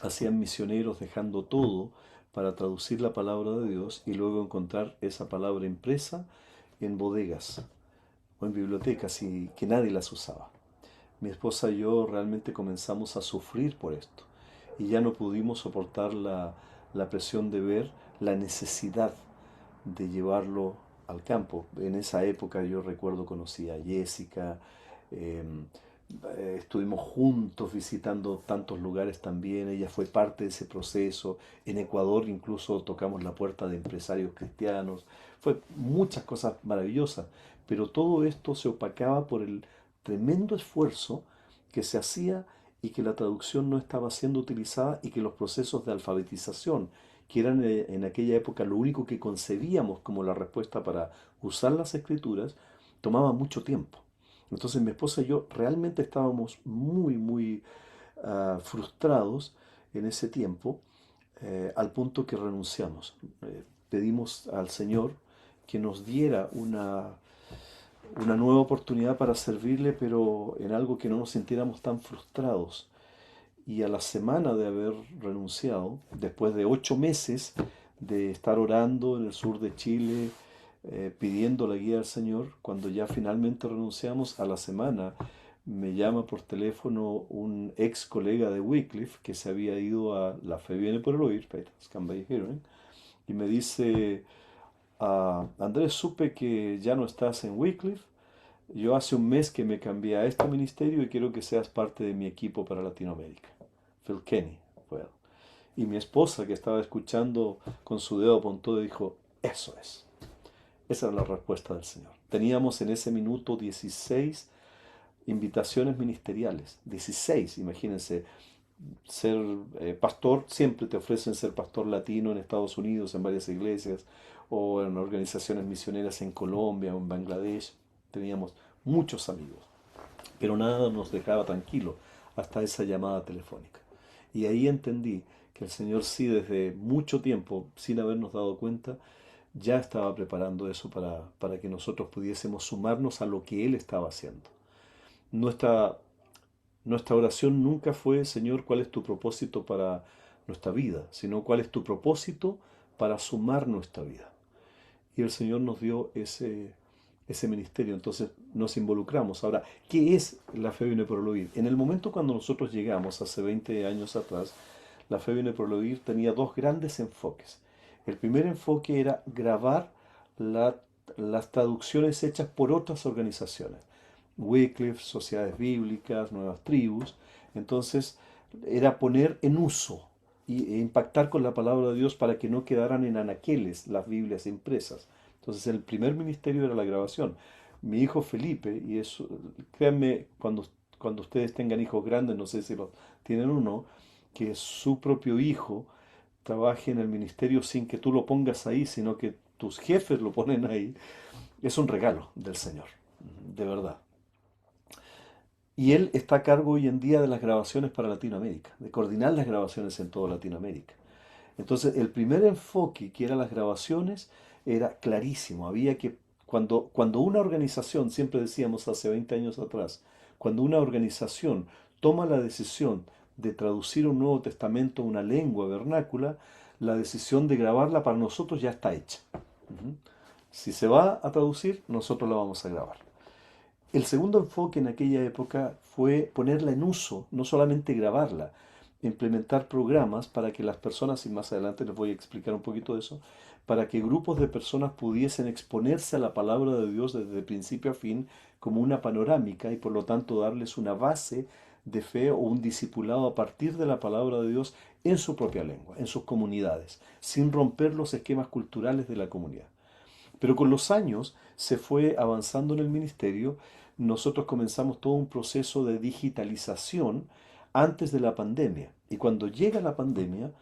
hacían misioneros dejando todo para traducir la palabra de Dios y luego encontrar esa palabra impresa en bodegas o en bibliotecas y que nadie las usaba. Mi esposa y yo realmente comenzamos a sufrir por esto y ya no pudimos soportar la presión de ver la necesidad de llevarlo al campo. En esa época yo recuerdo conocí a Jessica, eh, estuvimos juntos visitando tantos lugares también, ella fue parte de ese proceso, en Ecuador incluso tocamos la puerta de empresarios cristianos, fue muchas cosas maravillosas, pero todo esto se opacaba por el tremendo esfuerzo que se hacía y que la traducción no estaba siendo utilizada y que los procesos de alfabetización, que eran en aquella época lo único que concebíamos como la respuesta para usar las escrituras, tomaba mucho tiempo. Entonces mi esposa y yo realmente estábamos muy frustrados en ese tiempo, al punto que renunciamos. Pedimos al Señor que nos diera una nueva oportunidad para servirle, pero en algo que no nos sintiéramos tan frustrados. Y a la semana de haber renunciado, después de 8 meses de estar orando en el sur de Chile, pidiendo la guía del Señor, cuando ya finalmente renunciamos, a la semana me llama por teléfono un ex colega de Wycliffe que se había ido a La Fe Viene por el Oír, Faith Has Come by Hearing, y me dice, Andrés, supe que ya no estás en Wycliffe, yo hace un mes que me cambié a este ministerio y quiero que seas parte de mi equipo para Latinoamérica. Phil Kenny fue él. Y mi esposa, que estaba escuchando con su dedo apuntó y dijo, eso es. Esa era la respuesta del Señor. Teníamos en ese minuto 16 invitaciones ministeriales. 16, imagínense. Ser pastor, siempre te ofrecen ser pastor latino en Estados Unidos, en varias iglesias, o en organizaciones misioneras en Colombia o en Bangladesh. Teníamos muchos amigos, pero nada nos dejaba tranquilo hasta esa llamada telefónica. Y ahí entendí que el Señor sí desde mucho tiempo, sin habernos dado cuenta, ya estaba preparando eso para que nosotros pudiésemos sumarnos a lo que Él estaba haciendo. Nuestra, nuestra oración nunca fue, Señor, ¿cuál es tu propósito para nuestra vida? Sino, ¿cuál es tu propósito para sumar nuestra vida? Y el Señor nos dio ese ministerio, entonces nos involucramos. Ahora, ¿qué es la fe viene por el oír? En el momento cuando nosotros llegamos, hace 20 años atrás, la fe viene por el oír tenía dos grandes enfoques. El primer enfoque era grabar la- las traducciones hechas por otras organizaciones. Wycliffe, sociedades bíblicas, nuevas tribus. Entonces, era poner en uso e impactar con la palabra de Dios para que no quedaran en anaqueles las Biblias impresas. Entonces, el primer ministerio era la grabación. Mi hijo Felipe, y eso, créanme, cuando ustedes tengan hijos grandes, no sé si los tienen o no, que su propio hijo trabaje en el ministerio sin que tú lo pongas ahí, sino que tus jefes lo ponen ahí, es un regalo del Señor, de verdad. Y él está a cargo hoy en día de las grabaciones para Latinoamérica, de coordinar las grabaciones en toda Latinoamérica. Entonces, el primer enfoque, que era las grabaciones, era clarísimo. Había que, cuando una organización, siempre decíamos hace 20 años atrás, cuando una organización toma la decisión de traducir un Nuevo Testamento a una lengua vernácula, la decisión de grabarla para nosotros ya está hecha. Ujú. Si se va a traducir, nosotros la vamos a grabar. El segundo enfoque en aquella época fue ponerla en uso, no solamente grabarla, implementar programas para que las personas, y más adelante les voy a explicar un poquito de eso, para que grupos de personas pudiesen exponerse a la palabra de Dios desde principio a fin como una panorámica y por lo tanto darles una base de fe o un discipulado a partir de la palabra de Dios en su propia lengua, en sus comunidades, sin romper los esquemas culturales de la comunidad. Pero con los años se fue avanzando en el ministerio, nosotros comenzamos todo un proceso de digitalización antes de la pandemia. Y cuando llega la pandemia,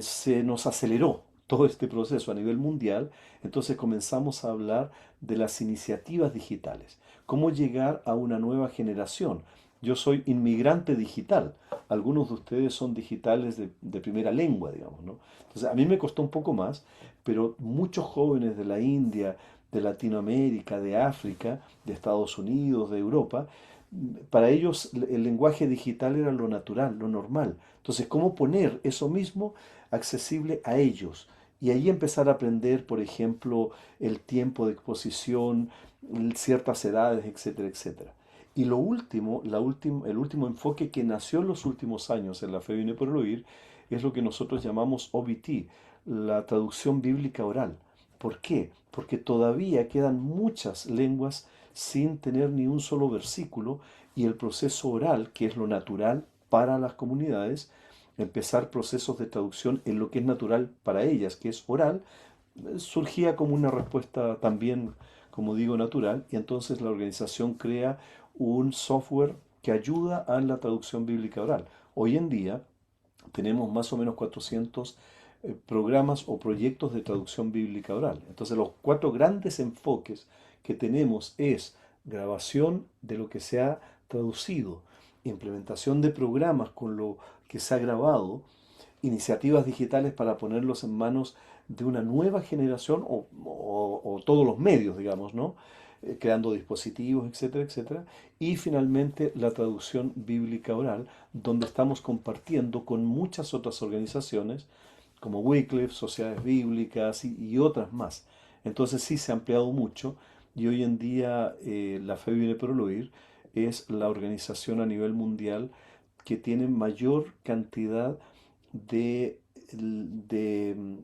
se nos aceleró todo este proceso a nivel mundial, entonces comenzamos a hablar de las iniciativas digitales, cómo llegar a una nueva generación. Yo soy inmigrante digital, algunos de ustedes son digitales de primera lengua, digamos, ¿no? Entonces a mí me costó un poco más, pero muchos jóvenes de la India, de Latinoamérica, de África, de Estados Unidos, de Europa, para ellos el lenguaje digital era lo natural, lo normal. Entonces, ¿cómo poner eso mismo accesible a ellos? Y ahí empezar a aprender, por ejemplo, el tiempo de exposición, ciertas edades, etcétera, etcétera. Y lo último, el último enfoque que nació en los últimos años en la Fe Viene por el Oír, es lo que nosotros llamamos OBT, la traducción bíblica oral. ¿Por qué? Porque todavía quedan muchas lenguas sin tener ni un solo versículo y el proceso oral, que es lo natural para las comunidades, empezar procesos de traducción en lo que es natural para ellas, que es oral, surgía como una respuesta también, como digo, natural, y entonces la organización crea un software que ayuda a la traducción bíblica oral. Hoy en día tenemos más o menos 400 programas o proyectos de traducción bíblica oral. Entonces los cuatro grandes enfoques que tenemos es grabación de lo que se ha traducido, implementación de programas con lo que se ha grabado, iniciativas digitales para ponerlos en manos de una nueva generación o todos los medios, digamos, ¿no? Creando dispositivos, etcétera, etcétera. Y finalmente la traducción bíblica oral, donde estamos compartiendo con muchas otras organizaciones, como Wycliffe, sociedades bíblicas y otras más. Entonces sí se ha ampliado mucho y hoy en día la fe viene por el oír es la organización a nivel mundial que tiene mayor cantidad de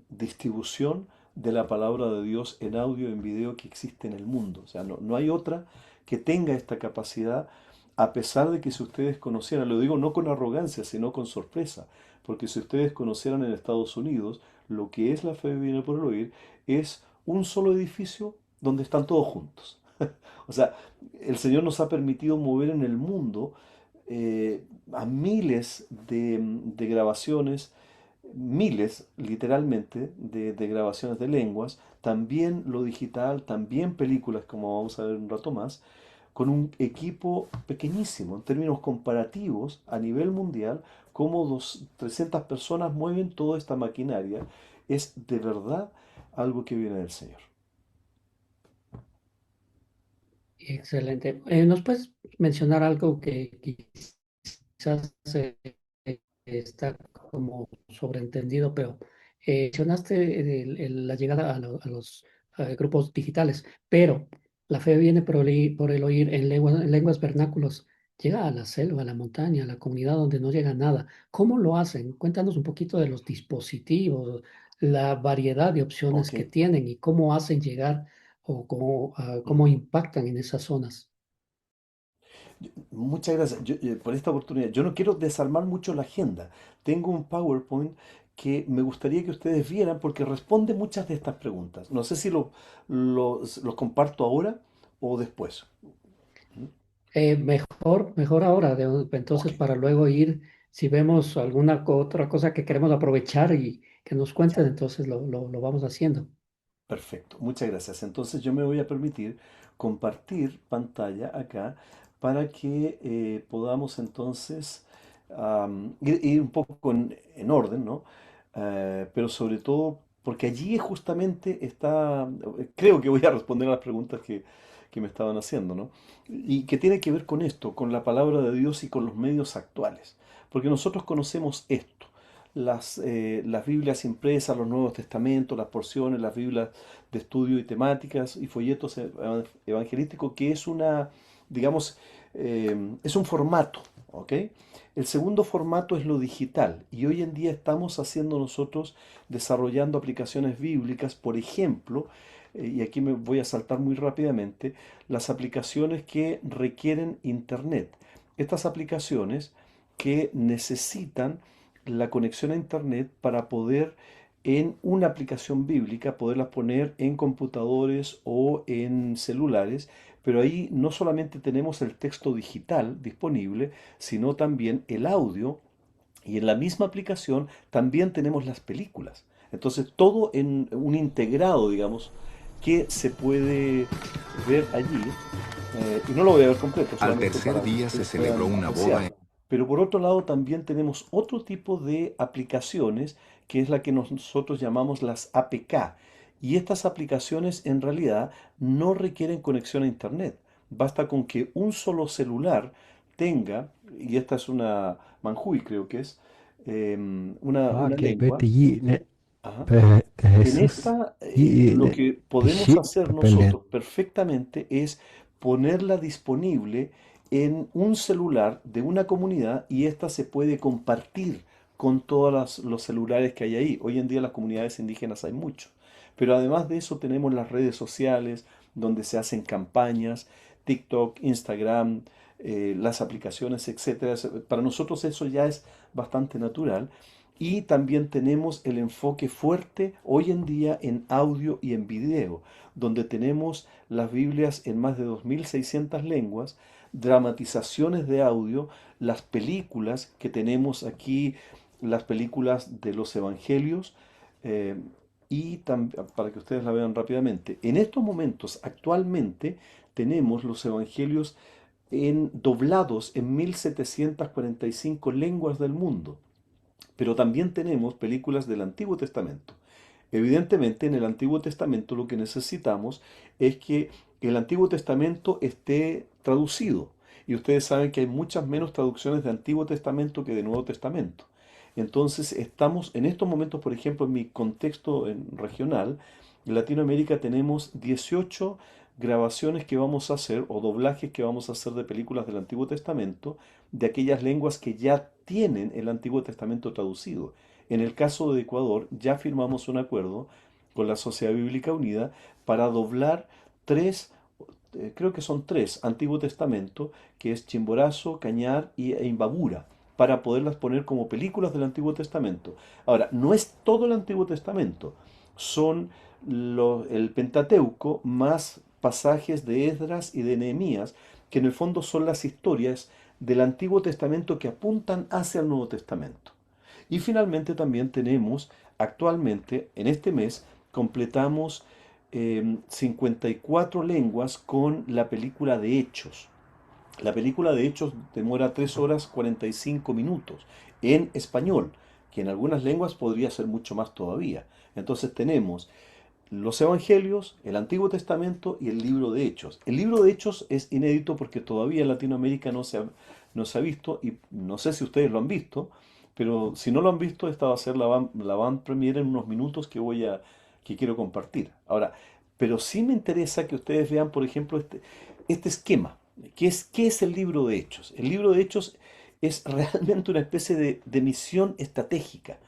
distribución de la palabra de Dios en audio y en video que existe en el mundo. O sea, no hay otra que tenga esta capacidad, a pesar de que si ustedes conocieran, lo digo no con arrogancia, sino con sorpresa, porque si ustedes conocieran en Estados Unidos lo que es la fe viene por el oír, es un solo edificio donde están todos juntos. O sea, el Señor nos ha permitido mover en el mundo a miles de grabaciones, miles literalmente de grabaciones de lenguas, también lo digital, también películas como vamos a ver un rato más, con un equipo pequeñísimo en términos comparativos a nivel mundial, como 300 personas mueven toda esta maquinaria, es de verdad algo que viene del Señor.
Excelente. ¿Nos puedes mencionar algo que quizás está como sobreentendido, pero mencionaste la llegada a los grupos digitales, pero la fe viene por el oír en lenguas vernáculos, llega a la selva, a la montaña, a la comunidad donde no llega nada. ¿Cómo lo hacen? Cuéntanos un poquito de los dispositivos, la variedad de opciones
Ok,
que tienen y cómo hacen llegar o cómo
ujú.
impactan en esas zonas.
Muchas gracias por esta oportunidad. Yo no quiero desarmar mucho la agenda. Tengo un PowerPoint que me gustaría que ustedes vieran porque responde muchas de estas preguntas. No sé si los comparto ahora o después. ¿Mm?
Mejor ahora,
Ok,
entonces para luego ir, si vemos alguna otra cosa que queremos aprovechar y que nos cuenten,
ya.
entonces lo vamos haciendo.
Perfecto, muchas gracias. Entonces yo me voy a permitir compartir pantalla acá para que podamos entonces ir un poco en orden, ¿no? Pero sobre todo porque allí justamente está, creo que voy a responder a las preguntas que me estaban haciendo, ¿no? Y que tiene que ver con esto, con la palabra de Dios y con los medios actuales. Porque nosotros conocemos esto, las Biblias impresas, los Nuevos Testamentos, las porciones, las Biblias de estudio y temáticas y folletos evangelísticos, que es digamos, es un formato, ¿ok? El segundo formato es lo digital y hoy en día estamos haciendo nosotros desarrollando aplicaciones bíblicas, por ejemplo, y aquí me voy a saltar muy rápidamente, las aplicaciones que requieren internet. Estas aplicaciones que necesitan la conexión a internet para poder en una aplicación bíblica poderlas poner en computadores o en celulares, pero ahí no solamente tenemos el texto digital disponible, sino también el audio y en la misma aplicación también tenemos las películas. Entonces todo en un integrado, digamos, que se puede ver allí. Y no lo voy a ver completo,
Al
solamente
tercer
para que
día se
ustedes
celebró
puedan
una boda en
apreciarla. Pero por otro lado también tenemos otro tipo de aplicaciones que es la que nosotros llamamos las APK. Y estas aplicaciones en realidad no requieren conexión a Internet. Basta con que un solo celular tenga, y esta es una Manjui creo que es, una lengua. Ajá. En
تجسس
esta, lo que podemos
بالشيء
hacer
بالله.
nosotros perfectamente es ponerla disponible en un celular de una comunidad y esta se puede compartir con todos los celulares que hay ahí. Hoy en día en las comunidades indígenas hay mucho. Pero además de eso tenemos las redes sociales donde se hacen campañas, TikTok, Instagram, las aplicaciones, etcétera. Para nosotros eso ya es bastante natural. Y también tenemos el enfoque fuerte hoy en día en audio y en video, donde tenemos las Biblias en más de 2.600 lenguas, dramatizaciones de audio, las películas que tenemos aquí, las películas de los evangelios, eh, y para que ustedes la vean rápidamente. En estos momentos, actualmente, tenemos los evangelios doblados en 1.745 lenguas del mundo. Pero también tenemos películas del Antiguo Testamento. Evidentemente, en el Antiguo Testamento lo que necesitamos es que el Antiguo Testamento esté traducido. Y ustedes saben que hay muchas menos traducciones de Antiguo Testamento que de Nuevo Testamento. Entonces, estamos en estos momentos, por ejemplo, en mi contexto regional, en Latinoamérica tenemos 18 grabaciones que vamos a hacer o doblajes que vamos a hacer de películas del Antiguo Testamento de aquellas lenguas que ya tienen el Antiguo Testamento traducido. En el caso de Ecuador, ya firmamos un acuerdo con la Sociedad Bíblica Unida para doblar tres, creo que son tres, Antiguo Testamento, que es Chimborazo, Cañar e Imbabura, para poderlas poner como películas del Antiguo Testamento. Ahora, no es todo el Antiguo Testamento, son el Pentateuco más pasajes de Esdras y de Nehemías, que en el fondo son las historias del Antiguo Testamento que apuntan hacia el Nuevo Testamento. Y finalmente también tenemos, actualmente, en este mes, completamos 54 lenguas con la película de Hechos. La película de Hechos demora 3 horas 45 minutos en español, que en algunas lenguas podría ser mucho más todavía. Entonces tenemos los Evangelios, el Antiguo Testamento y el libro de Hechos. El libro de Hechos es inédito porque todavía en Latinoamérica no se ha visto, y no sé si ustedes lo han visto, pero si no lo han visto, esta va a ser la van premiere en unos minutos que quiero compartir. Ahora, pero sí me interesa que ustedes vean, por ejemplo, este esquema. ¿Qué es el libro de Hechos? El libro de Hechos es realmente una especie de misión estratégica,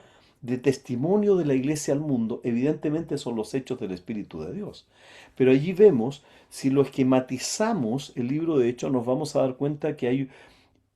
de testimonio de la iglesia al mundo. Evidentemente son los hechos del Espíritu de Dios. Pero allí vemos, si lo esquematizamos el libro de Hechos, nos vamos a dar cuenta que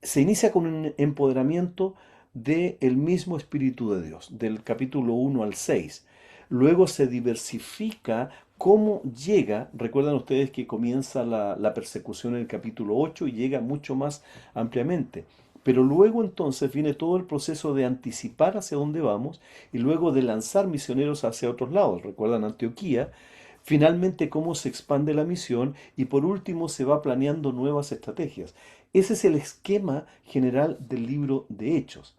se inicia con un empoderamiento del mismo Espíritu de Dios, del capítulo 1 al 6. Luego se diversifica cómo llega. Recuerdan ustedes que comienza la persecución en el capítulo 8 y llega mucho más ampliamente. Pero luego entonces viene todo el proceso de anticipar hacia dónde vamos y luego de lanzar misioneros hacia otros lados. Recuerdan Antioquía, finalmente cómo se expande la misión y por último se va planeando nuevas estrategias. Ese es el esquema general del libro de Hechos.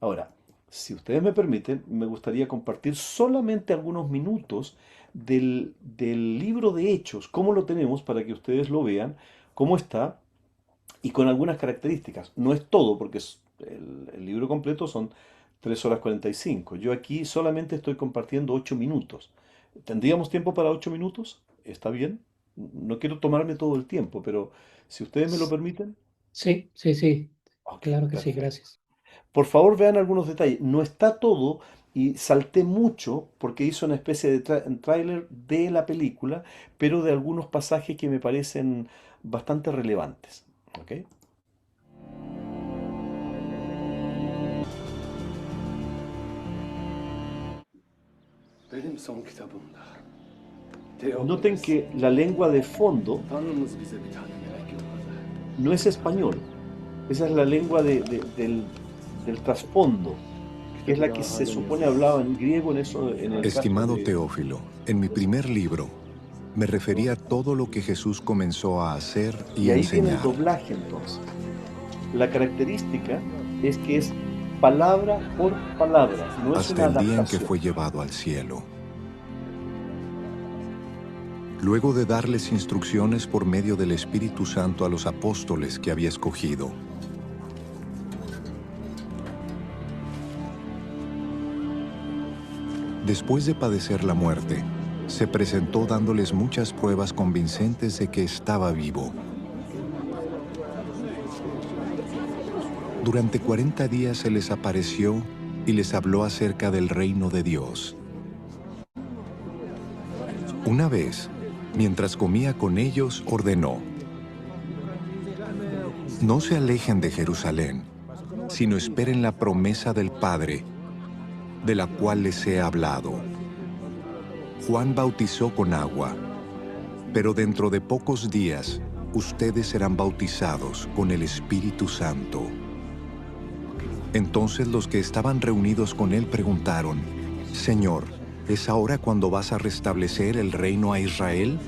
Ahora, si ustedes me permiten, me gustaría compartir solamente algunos minutos del libro de Hechos, cómo lo tenemos para que ustedes lo vean, cómo está y con algunas características. No es todo, porque el libro completo son 3 horas 45. Yo aquí solamente estoy compartiendo 8 minutos. ¿Tendríamos tiempo para 8 minutos? ¿Está bien? No quiero tomarme todo el tiempo, pero si ustedes me lo permiten.
Sí, sí, sí,
Ok,
claro que sí,
perfecto.
gracias.
Por favor, vean algunos detalles. No está todo y salté mucho porque hice una especie de tráiler de la película, pero de algunos pasajes que me parecen bastante relevantes. ¿Ok?
Benim son kitabımda
Noten
Teofilos,
que la lengua de fondo
Tanrımız bize bir tane melek yolladı.
no es español. Esa es la lengua del trasfondo, que es la que se supone hablaba en griego en el caso
Estimado
de...
Teófilo, en mi primer libro me refería a todo lo que Jesús comenzó a hacer y
Y ahí viene el
enseñar.
doblaje entonces. La característica es que es palabra por palabra, no es
Hasta
una
el día en que
adaptación.
fue llevado al cielo. Luego de darles instrucciones por medio del Espíritu Santo a los apóstoles que había escogido, después de padecer la muerte, se presentó dándoles muchas pruebas convincentes de que estaba vivo. Durante 40 días se les apareció y les habló acerca del reino de Dios. Una vez, mientras comía con ellos, ordenó: no se alejen de Jerusalén, sino esperen la promesa del Padre, de la cual les he hablado. Juan bautizó con agua, pero dentro de pocos días ustedes serán bautizados con el Espíritu Santo. Entonces los que estaban reunidos con él preguntaron: Señor, ¿es ahora cuando vas a restablecer el reino a Israel?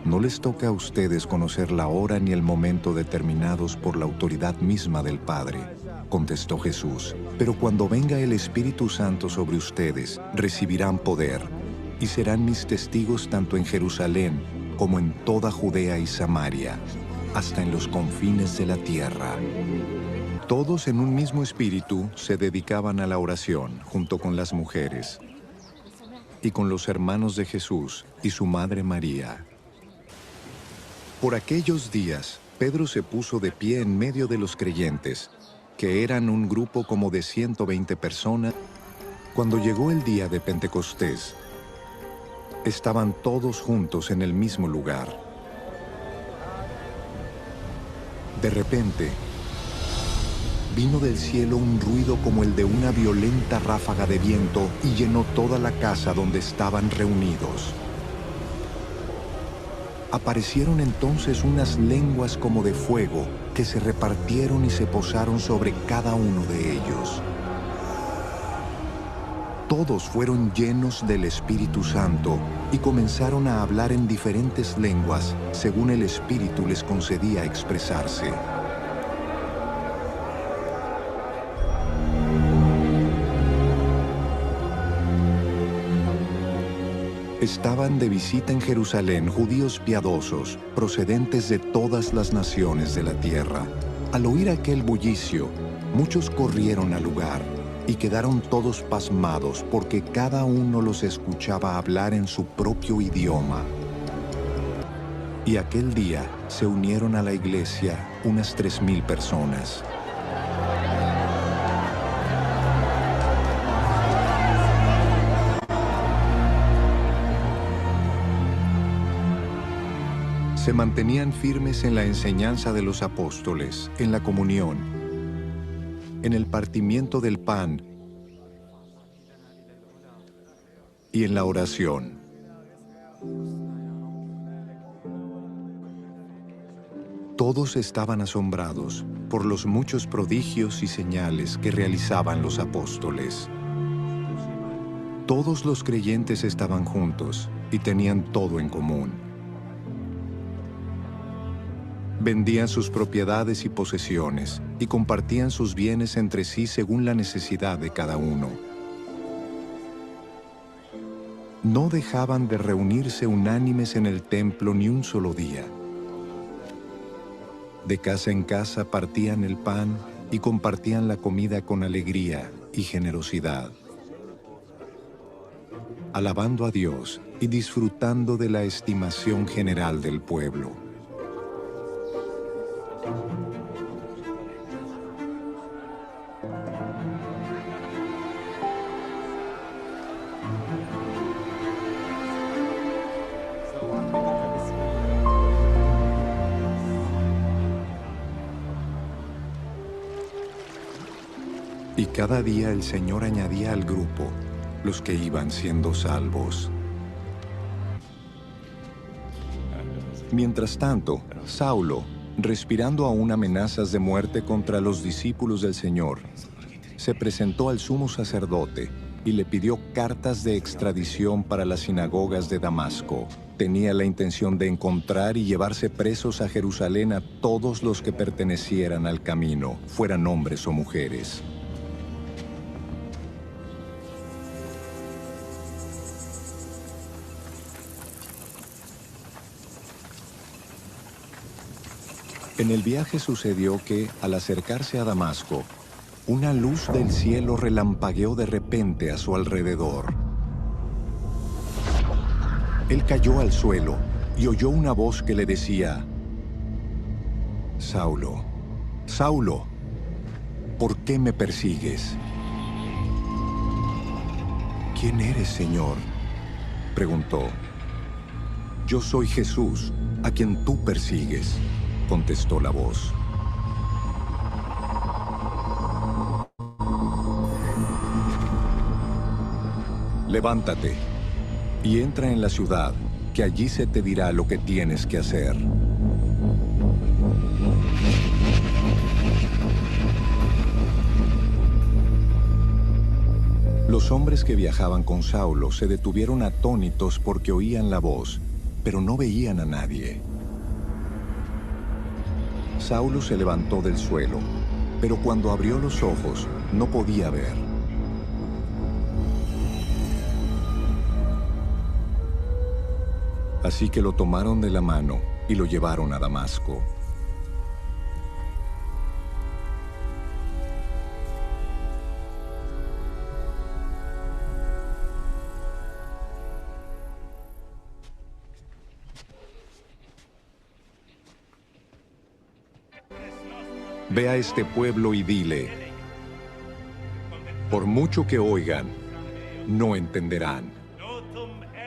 No les toca a ustedes conocer la hora ni el momento determinados por la autoridad misma del Padre, contestó Jesús. Pero cuando venga el Espíritu Santo sobre ustedes, recibirán poder, y serán mis testigos tanto en Jerusalén como en toda Judea y Samaria, hasta en los confines de la tierra. Todos en un mismo espíritu se dedicaban a la oración, junto con las mujeres y con los hermanos de Jesús y su madre María. Por aquellos días, Pedro se puso de pie en medio de los creyentes, que eran un grupo como de 120 personas. Cuando llegó el día de Pentecostés, estaban todos juntos en el mismo lugar. De repente, vino del cielo un ruido como el de una violenta ráfaga de viento y llenó toda la casa donde estaban reunidos. Aparecieron entonces unas lenguas como de fuego que se repartieron y se posaron sobre cada uno de ellos. Todos fueron llenos del Espíritu Santo y comenzaron a hablar en diferentes lenguas según el Espíritu les concedía expresarse. Estaban de visita en Jerusalén judíos piadosos, procedentes de todas las naciones de la tierra. Al oír aquel bullicio, muchos corrieron al lugar y quedaron todos pasmados porque cada uno los escuchaba hablar en su propio idioma. Y aquel día se unieron a la iglesia unas 3,000 personas. Se mantenían firmes en la enseñanza de los apóstoles, en la comunión, en el partimiento del pan y en la oración. Todos estaban asombrados por los muchos prodigios y señales que realizaban los apóstoles. Todos los creyentes estaban juntos y tenían todo en común. Vendían sus propiedades y posesiones y compartían sus bienes entre sí según la necesidad de cada uno. No dejaban de reunirse unánimes en el templo ni un solo día. De casa en casa partían el pan y compartían la comida con alegría y generosidad, alabando a Dios y disfrutando de la estimación general del pueblo. Y cada día el Señor añadía al grupo los que iban siendo salvos. Mientras tanto, Saulo, respirando aún amenazas de muerte contra los discípulos del Señor, se presentó al sumo sacerdote y le pidió cartas de extradición para las sinagogas de Damasco. Tenía la intención de encontrar y llevarse presos a Jerusalén a todos los que pertenecieran al camino, fueran hombres o mujeres. En el viaje sucedió que, al acercarse a Damasco, una luz del cielo relampagueó de repente a su alrededor. Él cayó al suelo y oyó una voz que le decía: «Saulo, Saulo, ¿por qué me persigues?» «¿Quién eres, Señor?», preguntó. «Yo soy Jesús, a quien tú persigues», contestó la voz. «Levántate y entra en la ciudad, que allí se te dirá lo que tienes que hacer». Los hombres que viajaban con Saulo se detuvieron atónitos porque oían la voz, pero no veían a nadie. Saulo se levantó del suelo, pero cuando abrió los ojos no podía ver. Así que lo tomaron de la mano y lo llevaron a Damasco. Ve a este pueblo y dile, por mucho que oigan, no entenderán.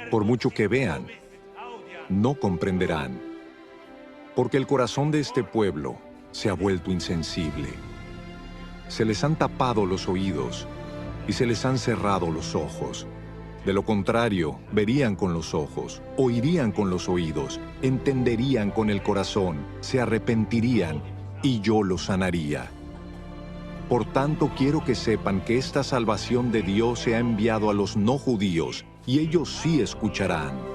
Por mucho que vean, no comprenderán. Porque el corazón de este pueblo se ha vuelto insensible. Se les han tapado los oídos y se les han cerrado los ojos. De lo contrario, verían con los ojos, oirían con los oídos, entenderían con el corazón, se arrepentirían y yo los sanaría. Por tanto, quiero que sepan que esta salvación de Dios se ha enviado a los no judíos, y ellos sí escucharán.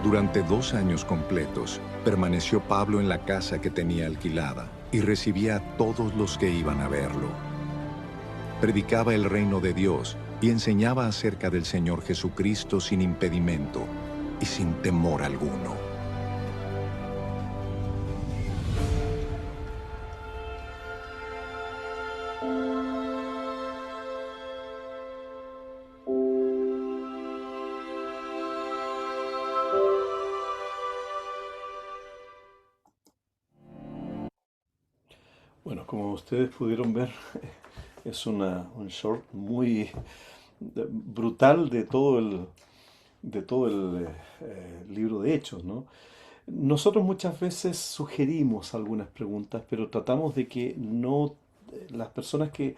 Durante 2 años completos, permaneció Pablo en la casa que tenía alquilada y recibía a todos los que iban a verlo. Predicaba el reino de Dios y enseñaba acerca del Señor Jesucristo sin impedimento y sin temor alguno.
Bueno, como ustedes pudieron ver, es un short muy brutal de todo el libro de Hechos, ¿no? Nosotros muchas veces sugerimos algunas preguntas, pero tratamos de que no las personas que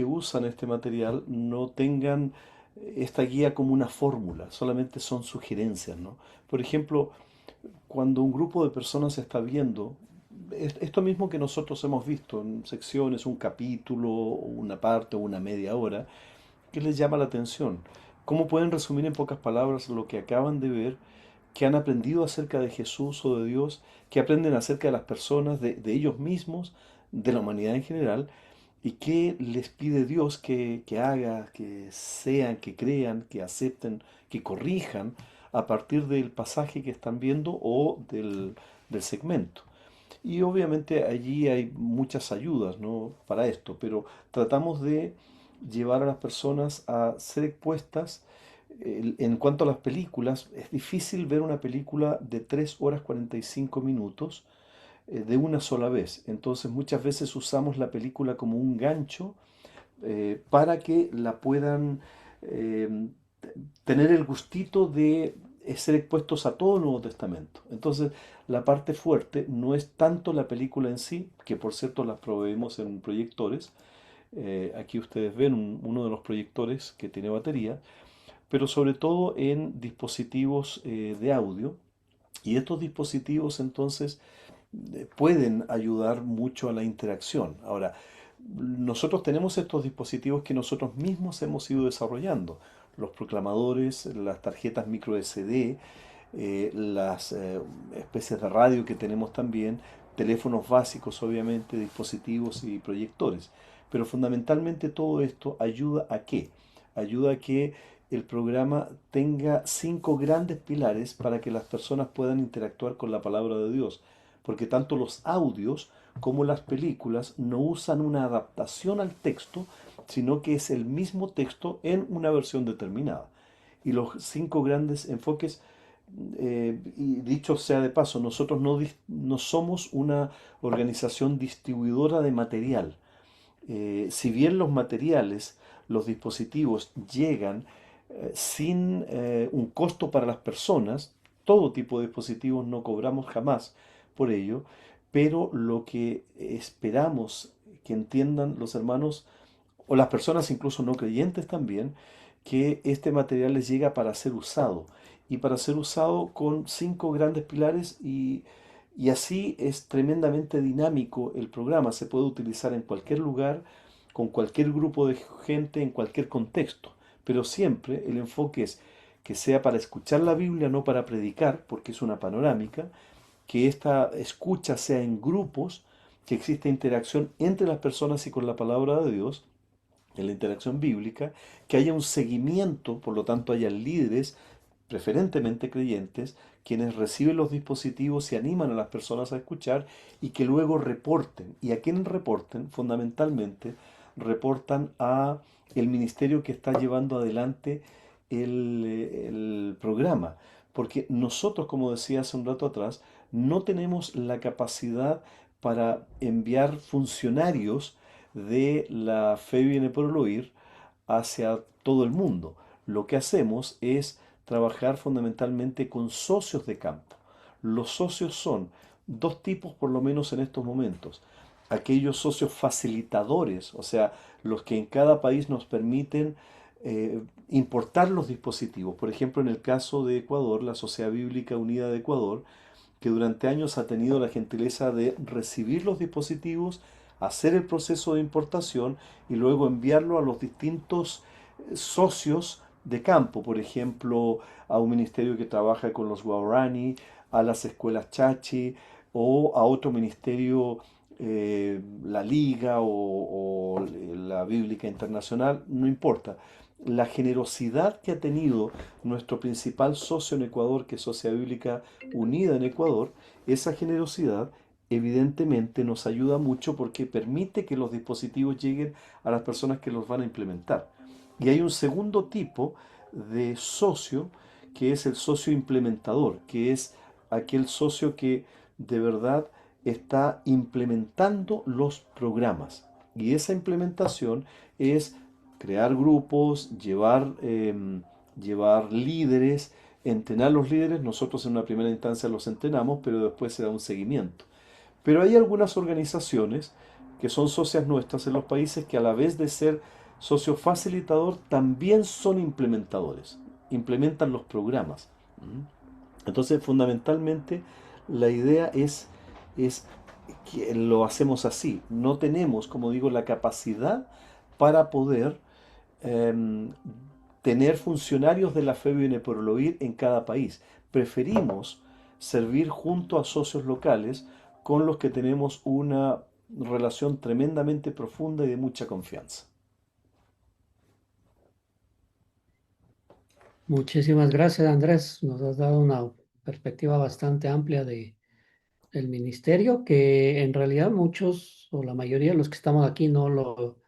usan este material no tengan esta guía como una fórmula, solamente son sugerencias, ¿no? Por ejemplo, cuando un grupo de personas está viendo esto mismo que nosotros hemos visto en secciones, un capítulo, una parte o una media hora, ¿qué les llama la atención? ¿Cómo pueden resumir en pocas palabras lo que acaban de ver, que han aprendido acerca de Jesús o de Dios, que aprenden acerca de las personas, de ellos mismos, de la humanidad en general, y qué les pide Dios que haga, que sean, que crean, que acepten, que corrijan a partir del pasaje que están viendo o del segmento? Y obviamente allí hay muchas ayudas, ¿no?, para esto, pero tratamos de llevar a las personas a ser expuestas. En cuanto a las películas, es difícil ver una película de 3 horas 45 minutos de una sola vez. Entonces muchas veces usamos la película como un gancho para que la puedan eh, tener el gustito de ser expuestos a todo el Nuevo Testamento. Entonces, la parte fuerte no es tanto la película en sí, que por cierto las proveemos en proyectores. Aquí ustedes ven uno de los proyectores que tiene batería, pero sobre todo en dispositivos de audio. Y estos dispositivos entonces pueden ayudar mucho a la interacción. Ahora, nosotros tenemos estos dispositivos que nosotros mismos hemos ido desarrollando. Los proclamadores, las tarjetas micro SD, las especies de radio que tenemos también, teléfonos básicos obviamente, dispositivos y proyectores. Pero fundamentalmente todo esto ayuda a qué? Ayuda a que el programa tenga 5 grandes pilares para que las personas puedan interactuar con la palabra de Dios. Porque tanto los audios como las películas no usan una adaptación al texto, sino que es el mismo texto en una versión determinada. Y los 5 grandes enfoques, y dicho sea de paso, nosotros no somos una organización distribuidora de material. Si bien los materiales, los dispositivos llegan sin un costo para las personas, todo tipo de dispositivos no cobramos jamás por ello, pero lo que esperamos que entiendan los hermanos o las personas incluso no creyentes también, que este material les llega para ser usado y para ser usado con 5 grandes pilares y así es tremendamente dinámico el programa, se puede utilizar en cualquier lugar, con cualquier grupo de gente, en cualquier contexto, pero siempre el enfoque es que sea para escuchar la Biblia, no para predicar, porque es una panorámica, que esta escucha sea en grupos, que exista interacción entre las personas y con la palabra de Dios, en la interacción bíblica, que haya un seguimiento, por lo tanto haya líderes, preferentemente creyentes, quienes reciben los dispositivos y animan a las personas a escuchar y que luego reporten. ¿Y a quién reporten? Fundamentalmente reportan a el ministerio que está llevando adelante el programa. Porque nosotros, como decía hace un rato atrás, no tenemos la capacidad para enviar funcionarios de la fe viene por el oír hacia todo el mundo. Lo que hacemos es trabajar fundamentalmente con socios de campo. Los socios son dos tipos por lo menos en estos momentos. Aquellos socios facilitadores, o sea, los que en cada país nos permiten importar los dispositivos. Por ejemplo, en el caso de Ecuador, la Sociedad Bíblica Unida de Ecuador, que durante años ha tenido la gentileza de recibir los dispositivos, hacer el proceso de importación y luego enviarlo a los distintos socios de campo, por ejemplo, a un ministerio que trabaja con los Guarani, a las escuelas Chachi o a otro ministerio, la Liga o la Bíblica Internacional, no importa. La generosidad que ha tenido nuestro principal socio en Ecuador, que es Sociedad Bíblica Unida en Ecuador, esa generosidad evidentemente nos ayuda mucho porque permite que los dispositivos lleguen a las personas que los van a implementar. Y hay un segundo tipo de socio que es el socio implementador, que es aquel socio que de verdad está implementando los programas. Y esa implementación es crear grupos, llevar líderes, entrenar los líderes. Nosotros en una primera instancia los entrenamos, pero después se da un seguimiento. Pero hay algunas organizaciones que son socias nuestras en los países que a la vez de ser socio facilitador también son implementadores, implementan los programas. Entonces, fundamentalmente, la idea es que lo hacemos así. No tenemos, como digo, la capacidad para poder em, tener funcionarios de la fe viene por el oír en cada país. Preferimos servir junto a socios locales con los que tenemos una relación tremendamente profunda y de mucha confianza.
Muchísimas gracias, Andrés. Nos has dado una perspectiva bastante amplia del ministerio, que en realidad muchos o la mayoría de los que estamos aquí no lo,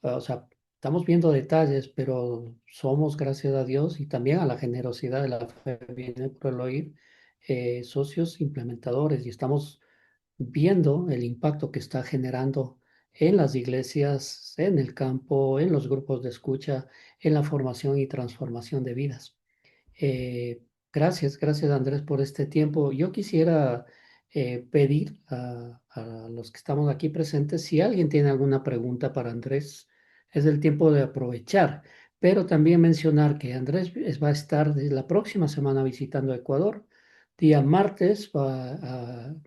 o sea, estamos viendo detalles, pero somos, gracias a Dios y también a la generosidad de la fe, viene por el oír, socios implementadores y estamos viendo el impacto que está generando en las iglesias, en el campo, en los grupos de escucha, en la formación y transformación de vidas. Eh, gracias Andrés por este tiempo. Yo quisiera pedir a los que estamos aquí presentes, si alguien tiene alguna pregunta para Andrés, es el tiempo de aprovechar, pero también mencionar que Andrés va a estar la próxima semana visitando Ecuador. Día martes,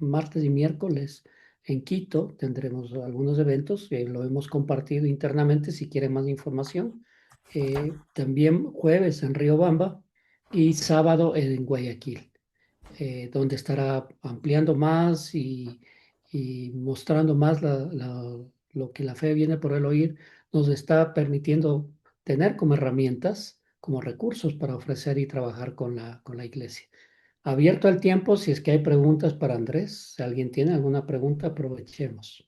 martes y miércoles en Quito tendremos algunos eventos, lo hemos compartido internamente si quieren más información. También jueves en Riobamba y sábado en Guayaquil, donde estará ampliando más y mostrando más lo que la fe viene por el oír, nos está permitiendo tener como herramientas, como recursos para ofrecer y trabajar con la iglesia. Abierto el tiempo, si es que hay preguntas para Andrés, si alguien tiene alguna pregunta, aprovechemos.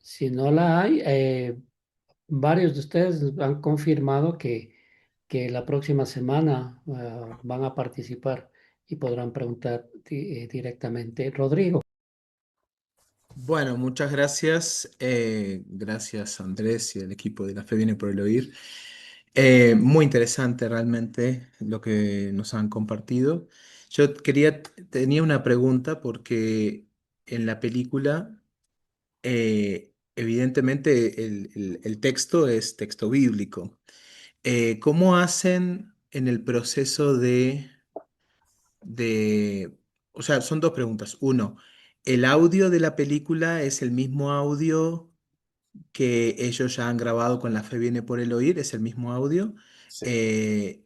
Si no la hay, varios de ustedes han confirmado que la próxima semana van a participar y podrán preguntar directamente. Rodrigo.
Bueno, muchas gracias. Gracias Andrés y el equipo de La Fe Viene por el Oír. Muy interesante realmente lo que nos han compartido. Tenía una pregunta porque en la película, evidentemente el texto es texto bíblico. ¿Cómo hacen en el proceso de, o sea, son dos preguntas. Uno, ¿el audio de la película es el mismo audio que ellos ya han grabado con La Fe Viene por el Oír? ¿Es el mismo audio?
Sí,
Eh,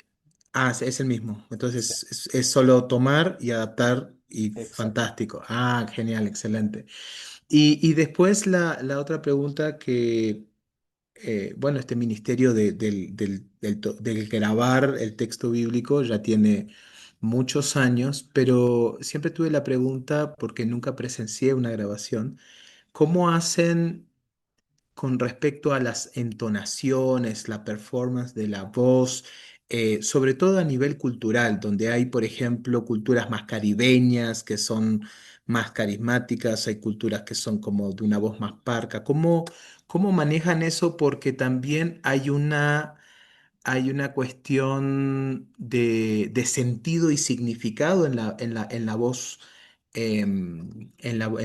es el mismo.
sí,
Entonces es solo tomar y adaptar y
exacto.
fantástico. Ah, genial, excelente. Y después la otra pregunta que, bueno, este ministerio del grabar el texto bíblico ya tiene muchos años, pero siempre tuve la pregunta, porque nunca presencié una grabación, ¿cómo hacen con respecto a las entonaciones, la performance de la voz, sobre todo a nivel cultural, donde hay, por ejemplo, culturas más caribeñas que son más carismáticas, hay culturas que son como de una voz más parca? ¿Cómo manejan eso? Porque también hay una cuestión de sentido y significado en la voz, en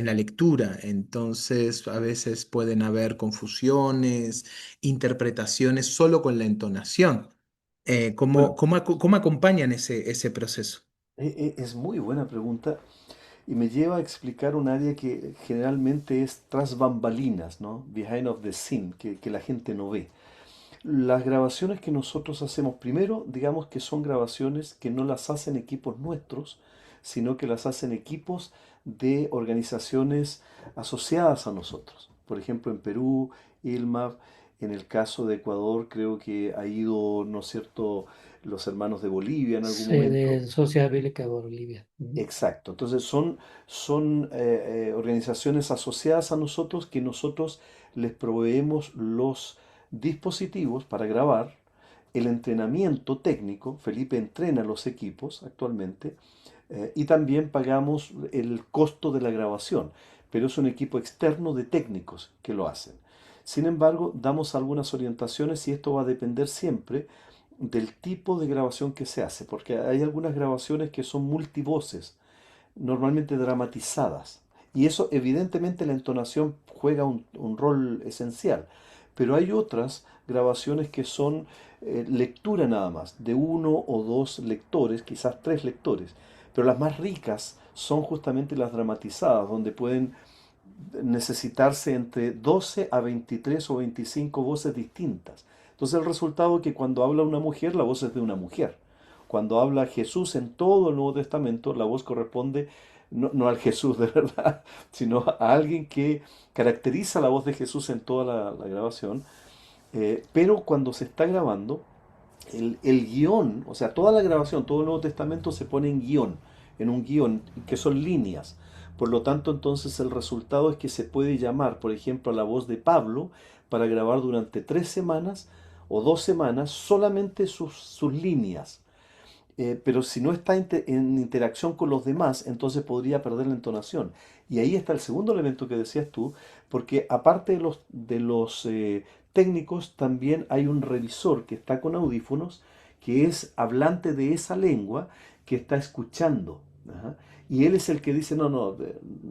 la lectura. Entonces, a veces pueden haber confusiones, interpretaciones solo con la entonación. ¿Cómo,
Bueno,
cómo acompañan ese proceso?
es muy buena pregunta y me lleva a explicar un área que generalmente es tras bambalinas, ¿no? Behind of the scene, que la gente no ve. Las grabaciones que nosotros hacemos primero, digamos que son grabaciones que no las hacen equipos nuestros, sino que las hacen equipos de organizaciones asociadas a nosotros. Por ejemplo, en Perú, ILMAV, en el caso de Ecuador, creo que ha ido, ¿no es cierto?, los hermanos de Bolivia en algún momento.
Sede Sociedad Bíblica Bolivia. Ujú.
Exacto. Entonces son organizaciones asociadas a nosotros que nosotros les proveemos los dispositivos para grabar, el entrenamiento técnico. Felipe entrena los equipos actualmente, y también pagamos el costo de la grabación, pero es un equipo externo de técnicos que lo hacen. Sin embargo, damos algunas orientaciones y esto va a depender siempre del tipo de grabación que se hace, porque hay algunas grabaciones que son multivoces, normalmente dramatizadas. Y eso, evidentemente, la entonación juega un rol esencial. Pero hay otras grabaciones que son lectura nada más, de uno o dos lectores, quizás tres lectores. Pero las más ricas son justamente las dramatizadas, donde pueden necesitarse entre 12 a 23 o 25 voces distintas. Entonces el resultado es que cuando habla una mujer, la voz es de una mujer. Cuando habla Jesús en todo el Nuevo Testamento, la voz corresponde no al Jesús de verdad, sino a alguien que caracteriza la voz de Jesús en toda la grabación. Pero cuando se está grabando, el guión, o sea, toda la grabación, todo el Nuevo Testamento se pone en un guión, que son líneas. Por lo tanto, entonces el resultado es que se puede llamar, por ejemplo, a la voz de Pablo para grabar durante 3 semanas o 2 semanas solamente sus líneas. Pero si no está en interacción con los demás, entonces podría perder la entonación. Y ahí está el segundo elemento que decías tú, porque aparte de los técnicos, también hay un revisor que está con audífonos, que es hablante de esa lengua, que está escuchando. Ajá. Y él es el que dice, no, no,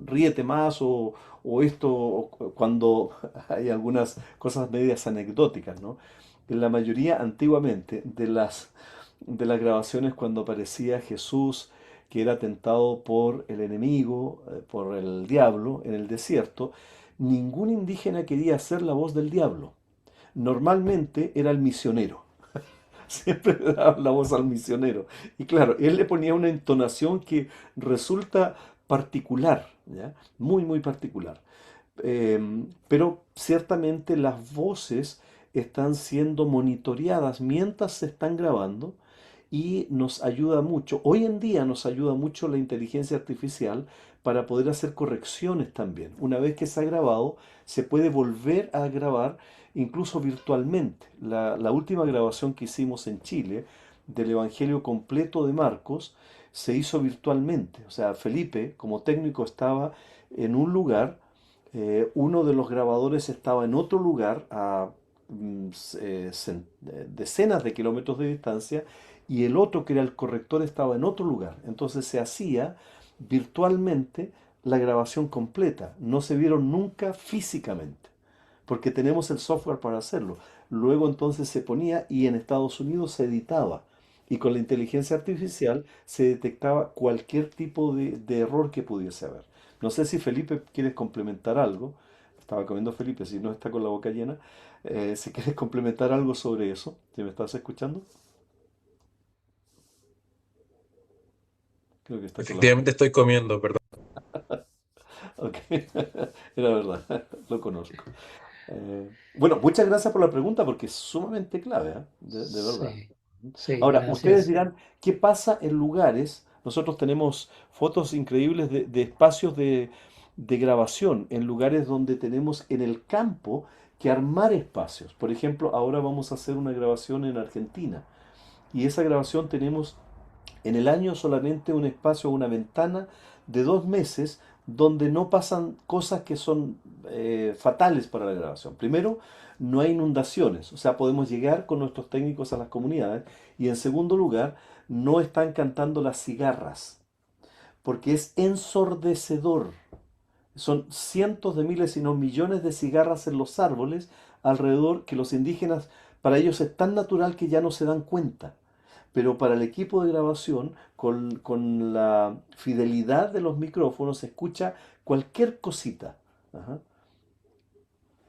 ríete más o esto, cuando hay algunas cosas medias anecdóticas, ¿no? En la mayoría, antiguamente, de las grabaciones cuando aparecía Jesús, que era tentado por el enemigo, por el diablo en el desierto, ningún indígena quería hacer la voz del diablo. Normalmente era el misionero. Siempre le daban la voz al misionero. Y claro, él le ponía una entonación que resulta particular, ¿ya? Muy, muy particular. Pero ciertamente las voces están siendo monitoreadas mientras se están grabando y nos ayuda mucho. Hoy en día nos ayuda mucho la inteligencia artificial para poder hacer correcciones también. Una vez que se ha grabado, se puede volver a grabar incluso virtualmente. La última grabación que hicimos en Chile del Evangelio completo de Marcos se hizo virtualmente. O sea, Felipe, como técnico, estaba en un lugar, uno de los grabadores estaba en otro lugar a decenas de kilómetros de distancia y el otro, que era el corrector, estaba en otro lugar. Entonces se hacía virtualmente la grabación completa. No se vieron nunca físicamente, porque tenemos el software para hacerlo. Luego entonces se ponía y en Estados Unidos se editaba. Y con la inteligencia artificial se detectaba cualquier tipo de error que pudiese haber. No sé si Felipe quieres complementar algo. Estaba comiendo Felipe, si no está con la boca llena. Si quieres complementar algo sobre eso, si me estás escuchando, creo que está con la boca.
Efectivamente estoy comiendo, perdón.
Ok, era verdad, lo conozco. Bueno, muchas gracias por la pregunta porque es sumamente clave, ¿eh? De verdad.
Sí, sí,
Ahora, ustedes
gracias.
dirán, ¿qué pasa en lugares? Nosotros tenemos fotos increíbles de espacios de grabación en lugares donde tenemos en el campo que armar espacios. Por ejemplo, ahora vamos a hacer una grabación en Argentina y esa grabación tenemos en el año solamente un espacio, una ventana de 2 meses donde no pasan cosas que son fatales para la grabación. Primero, no hay inundaciones, o sea, podemos llegar con nuestros técnicos a las comunidades. Y en segundo lugar, no están cantando las cigarras, porque es ensordecedor. Son cientos de miles, si no millones de cigarras en los árboles alrededor que los indígenas, para ellos es tan natural que ya no se dan cuenta. Pero para el equipo de grabación, con la fidelidad de los micrófonos, se escucha cualquier cosita. Ajá.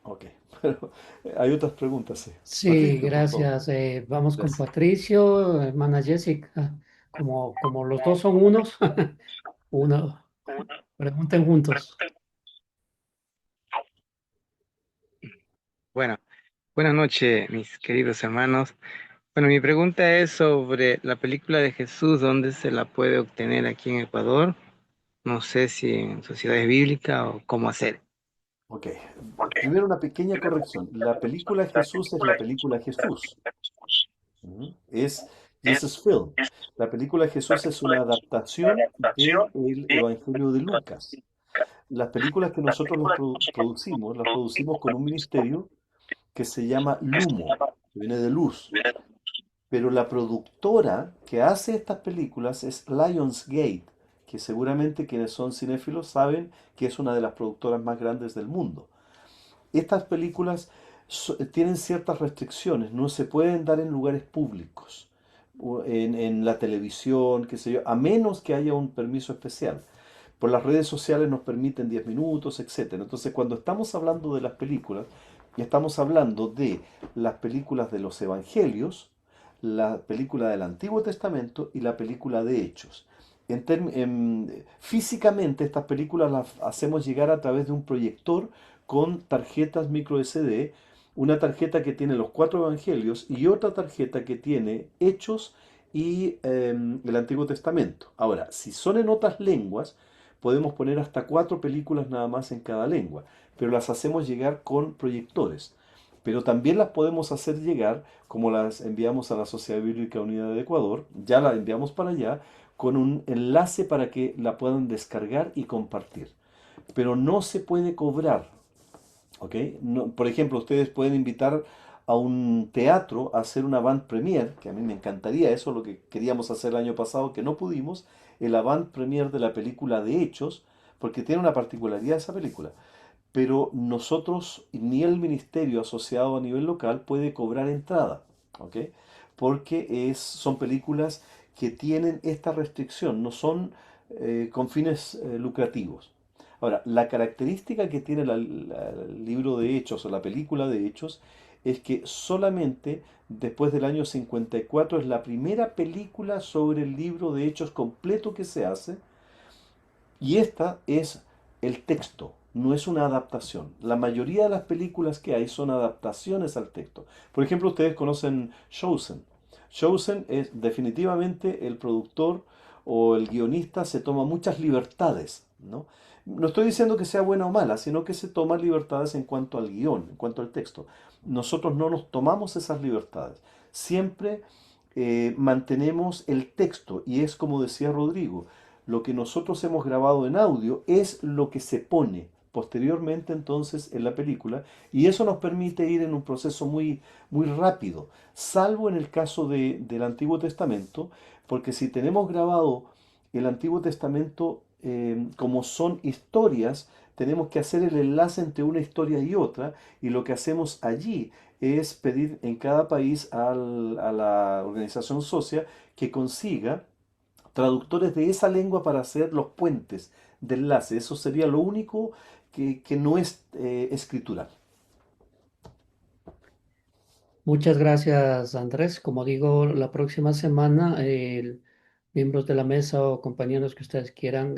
Ok, pero hay otras preguntas, sí.
Sí,
Patricio, por favor.
gracias. Vamos con
Gracias.
Patricio, hermana Jessica. Como los dos son unos, uno, pregunten juntos.
Bueno, buenas noches, mis queridos hermanos. Bueno, mi pregunta es sobre la película de Jesús, ¿dónde se la puede obtener aquí en Ecuador? No sé si en sociedades bíblicas o cómo hacer.
Ok, primero una pequeña corrección. La película Jesús es la película Jesús. Ujú. Es Jesus Film. La película Jesús es una adaptación del Evangelio de Lucas. Las películas que nosotros producimos, las producimos con un ministerio que se llama Lumo, que viene de luz. Pero la productora que hace estas películas es Lionsgate, que seguramente quienes son cinéfilos saben que es una de las productoras más grandes del mundo. Estas películas tienen ciertas restricciones, no se pueden dar en lugares públicos, o en la televisión, qué sé yo, a menos que haya un permiso especial. Por las redes sociales nos permiten 10 minutos, etcétera. Entonces, cuando estamos hablando de las películas, estamos hablando de las películas de los evangelios, la película del Antiguo Testamento y la película de Hechos. Físicamente estas películas las hacemos llegar a través de un proyector con tarjetas micro SD, una tarjeta que tiene los cuatro evangelios y otra tarjeta que tiene Hechos y el Antiguo Testamento. Ahora, si son en otras lenguas, podemos poner hasta 4 películas nada más en cada lengua, pero las hacemos llegar con proyectores. Pero también las podemos hacer llegar, como las enviamos a la Sociedad Bíblica Unida de Ecuador, ya las enviamos para allá, con un enlace para que la puedan descargar y compartir. Pero no se puede cobrar, ¿ok? Por ejemplo, ustedes pueden invitar a un teatro a hacer una avant premiere, que a mí me encantaría, eso es lo que queríamos hacer el año pasado, que no pudimos, el avant premiere de la película de Hechos, porque tiene una particularidad esa película. Pero nosotros, ni el ministerio asociado a nivel local, puede cobrar entrada, ¿ok? Porque son películas que tienen esta restricción, no son con fines lucrativos. Ahora, la característica que tiene el libro de Hechos o la película de Hechos es que solamente después del año 54 es la primera película sobre el libro de Hechos completo que se hace y esta es el texto, no es una adaptación. La mayoría de las películas que hay son adaptaciones al texto. Por ejemplo, ustedes conocen Chosen. Chosen es definitivamente el productor o el guionista se toma muchas libertades, ¿no? No estoy diciendo que sea buena o mala, sino que se toma libertades en cuanto al guión, en cuanto al texto. Nosotros no nos tomamos esas libertades. Siempre mantenemos el texto y es como decía Rodrigo, lo que nosotros hemos grabado en audio es lo que se pone posteriormente entonces en la película y eso nos permite ir en un proceso muy, muy rápido, salvo en el caso del Antiguo Testamento, porque si tenemos grabado el Antiguo Testamento como son historias, tenemos que hacer el enlace entre una historia y otra y lo que hacemos allí es pedir en cada país a la organización socia que consiga traductores de esa lengua para hacer los puentes de enlace. Eso sería lo único que no es escritural.
Muchas gracias, Andrés. Como digo, la próxima semana, miembros de la mesa o compañeros que ustedes quieran,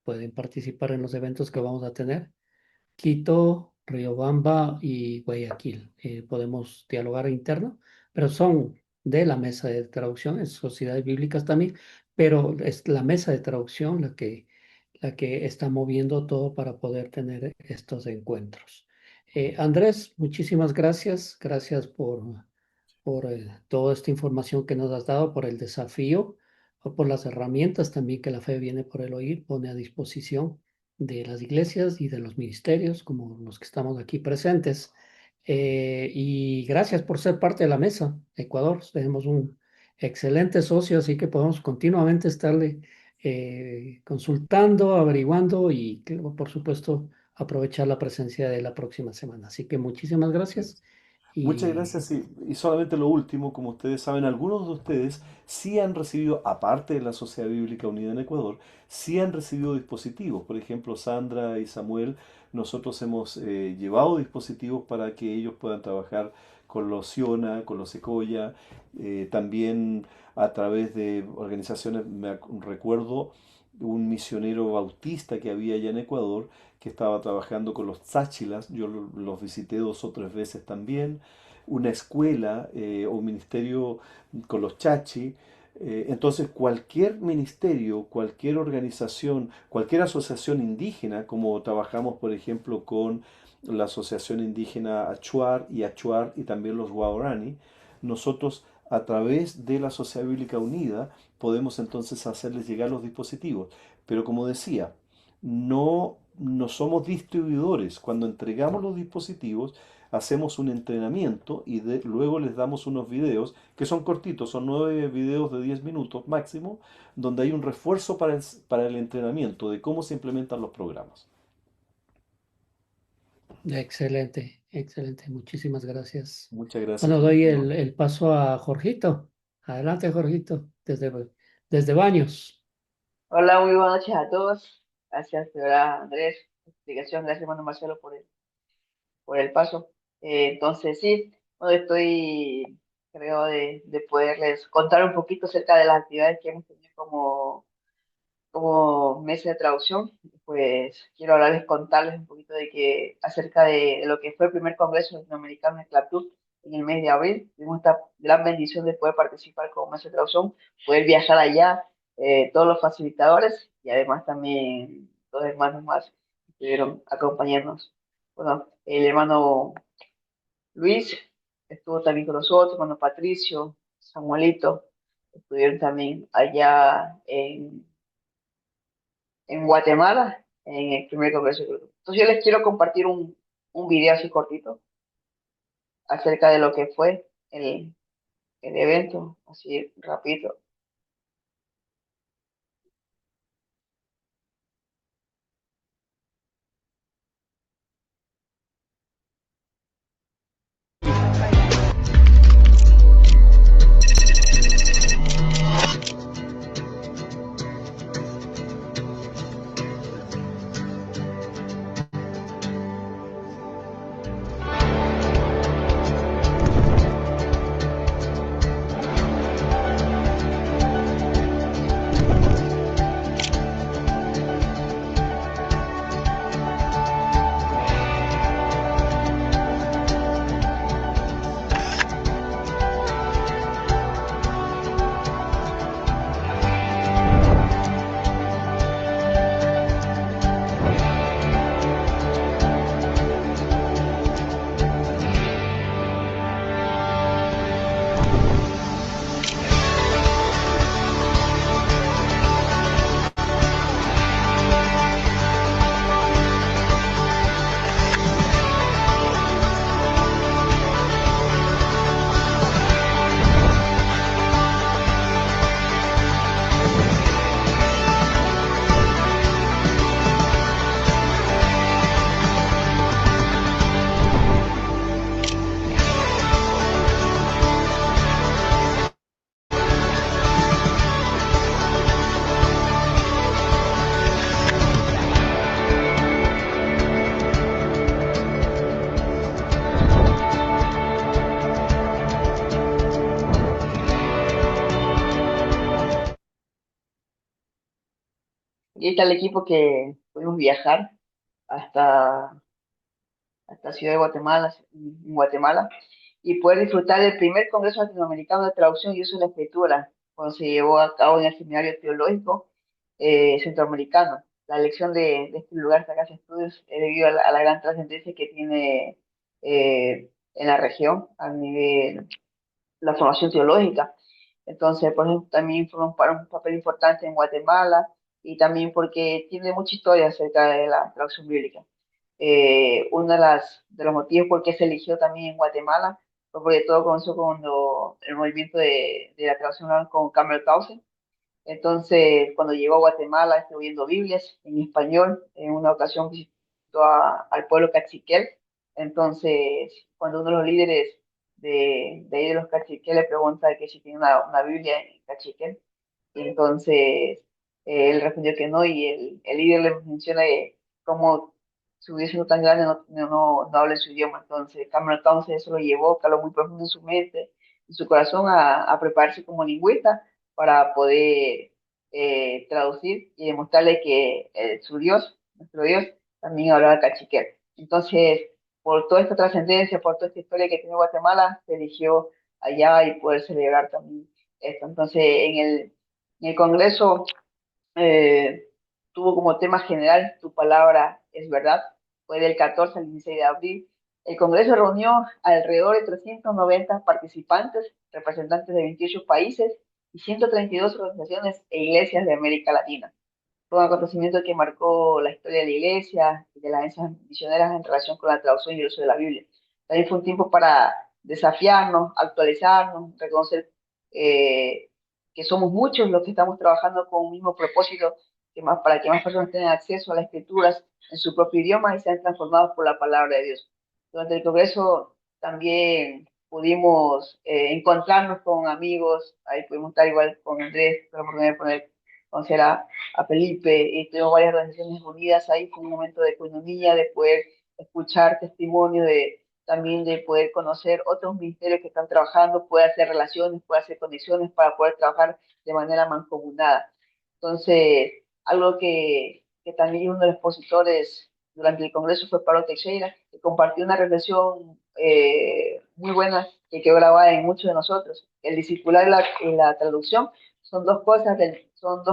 pueden participar en los eventos que vamos a tener. Quito, Riobamba y Guayaquil. Podemos dialogar interno, pero son de la mesa de traducción, en sociedades bíblicas también, pero es la mesa de traducción la que está moviendo todo para poder tener estos encuentros. Andrés, muchísimas gracias. Gracias por toda esta información que nos has dado, por el desafío, o por las herramientas también que la fe viene por el oír, pone a disposición de las iglesias y de los ministerios, como los que estamos aquí presentes. Y gracias por ser parte de la mesa. Ecuador, tenemos un excelente socio, así que podemos continuamente estarle consultando, averiguando y, por supuesto, aprovechar la presencia de la próxima semana. Así que muchísimas gracias.
Muchas
Y
gracias y solamente lo último, como ustedes saben, algunos de ustedes sí han recibido, aparte de la Sociedad Bíblica Unida en Ecuador, sí han recibido dispositivos. Por ejemplo, Sandra y Samuel, nosotros hemos llevado dispositivos para que ellos puedan trabajar con los Siona, con los Secoya, también a través de organizaciones, recuerdo un misionero bautista que había allá en Ecuador que estaba trabajando con los Tzáchilas, yo los visité 2 o 3 veces también, una escuela o un ministerio con los Chachi. Entonces, cualquier ministerio, cualquier organización, cualquier asociación indígena, como trabajamos, por ejemplo, con la Asociación Indígena Achuar y también los Guarani, nosotros a través de la Sociedad Bíblica Unida podemos entonces hacerles llegar los dispositivos. Pero como decía, no somos distribuidores. Cuando entregamos los dispositivos, hacemos un entrenamiento y luego les damos unos videos que son cortitos, son 9 videos de 10 minutos máximo, donde hay un refuerzo para el entrenamiento de cómo se implementan los programas.
excelente, excelente. Muchísimas gracias.
Muchas gracias,
Bueno, doy
Florentino.
el paso a Jorgito. Adelante, Jorgito, desde Baños.
Hola, muy buenas noches a todos. Gracias, señora Andrés, por la explicación. Gracias, hermano Marcelo, por el paso. Entonces, sí, bueno, estoy, creo, de poderles contar un poquito acerca de las actividades que hemos tenido como mesa de traducción. Pues quiero hablarles, contarles un poquito acerca de lo que fue el primer Congreso Latinoamericano de Esclavitud en el mes de abril. Tuvimos esta gran bendición de poder participar como mesa de traducción, poder viajar allá, todos los facilitadores y además también dos hermanos más que estuvieron acompañarnos. Bueno, el hermano Luis estuvo también con nosotros, hermano Patricio, Samuelito, estuvieron también allá en Guatemala, en el primer Congreso de Esclavitud. Entonces yo les quiero compartir un video así cortito acerca de lo que fue el evento, así rapidito. Y ahí está el equipo que pudimos viajar hasta, hasta Ciudad de Guatemala, en Guatemala, y poder disfrutar del primer Congreso Latinoamericano de Traducción y Uso de la Escritura, cuando se llevó a cabo en el Seminario Teológico Centroamericano. La elección de este lugar, esta casa de estudios, es debido a la gran trascendencia que tiene en la región a nivel la formación teológica. Entonces, por ejemplo, también fue un papel importante en Guatemala y también porque tiene mucha historia acerca de la traducción bíblica. Uno de los motivos por qué se eligió también en Guatemala fue porque todo comenzó cuando el movimiento de la traducción oral con Campbell Townsend. Entonces, cuando llegó a Guatemala, estuvo viendo Biblias en español. En una ocasión visitó al pueblo cachiquel. Entonces, cuando uno de los líderes de ahí de los cachiquel le pregunta que si tiene una Biblia en cachiquel, y entonces él respondió que no, y el líder le menciona cómo su Dios siendo tan grande no habla en su idioma. Entonces, Cameron Townsend eso lo llevó, caló muy profundo en su mente, en su corazón, a prepararse como lingüista para poder traducir y demostrarle que su Dios, nuestro Dios, también hablaba cachiquel. Entonces, por toda esta trascendencia, por toda esta historia que tiene Guatemala, se eligió allá y poder celebrar también esto. Entonces, en el Congreso eh, tuvo como tema general Tu palabra es verdad. Fue del 14 al 16 de abril. El Congreso reunió alrededor de 390 participantes, representantes de 28 países y 132 organizaciones e iglesias de América Latina. Fue un acontecimiento que marcó la historia de la iglesia y de las agencias misioneras en relación con la traducción y el uso de la Biblia. También fue un tiempo para desafiarnos, actualizarnos, reconocer eh, que somos muchos los que estamos trabajando con un mismo propósito, para que más personas tengan acceso a las escrituras en su propio idioma y sean transformados por la palabra de Dios. Durante el Congreso también pudimos encontrarnos con amigos, ahí pudimos estar igual con Andrés, la oportunidad de conocer a Felipe, y tuvimos varias organizaciones unidas ahí. Fue un momento de coinonía, de poder escuchar testimonio, también de poder conocer otros ministerios que están trabajando, poder hacer relaciones, poder hacer condiciones para poder trabajar de manera mancomunada. Entonces, algo que también uno de los expositores durante el Congreso fue Pablo Teixeira, que compartió una reflexión muy buena que quedó grabada en muchos de nosotros. El discipular y la traducción son dos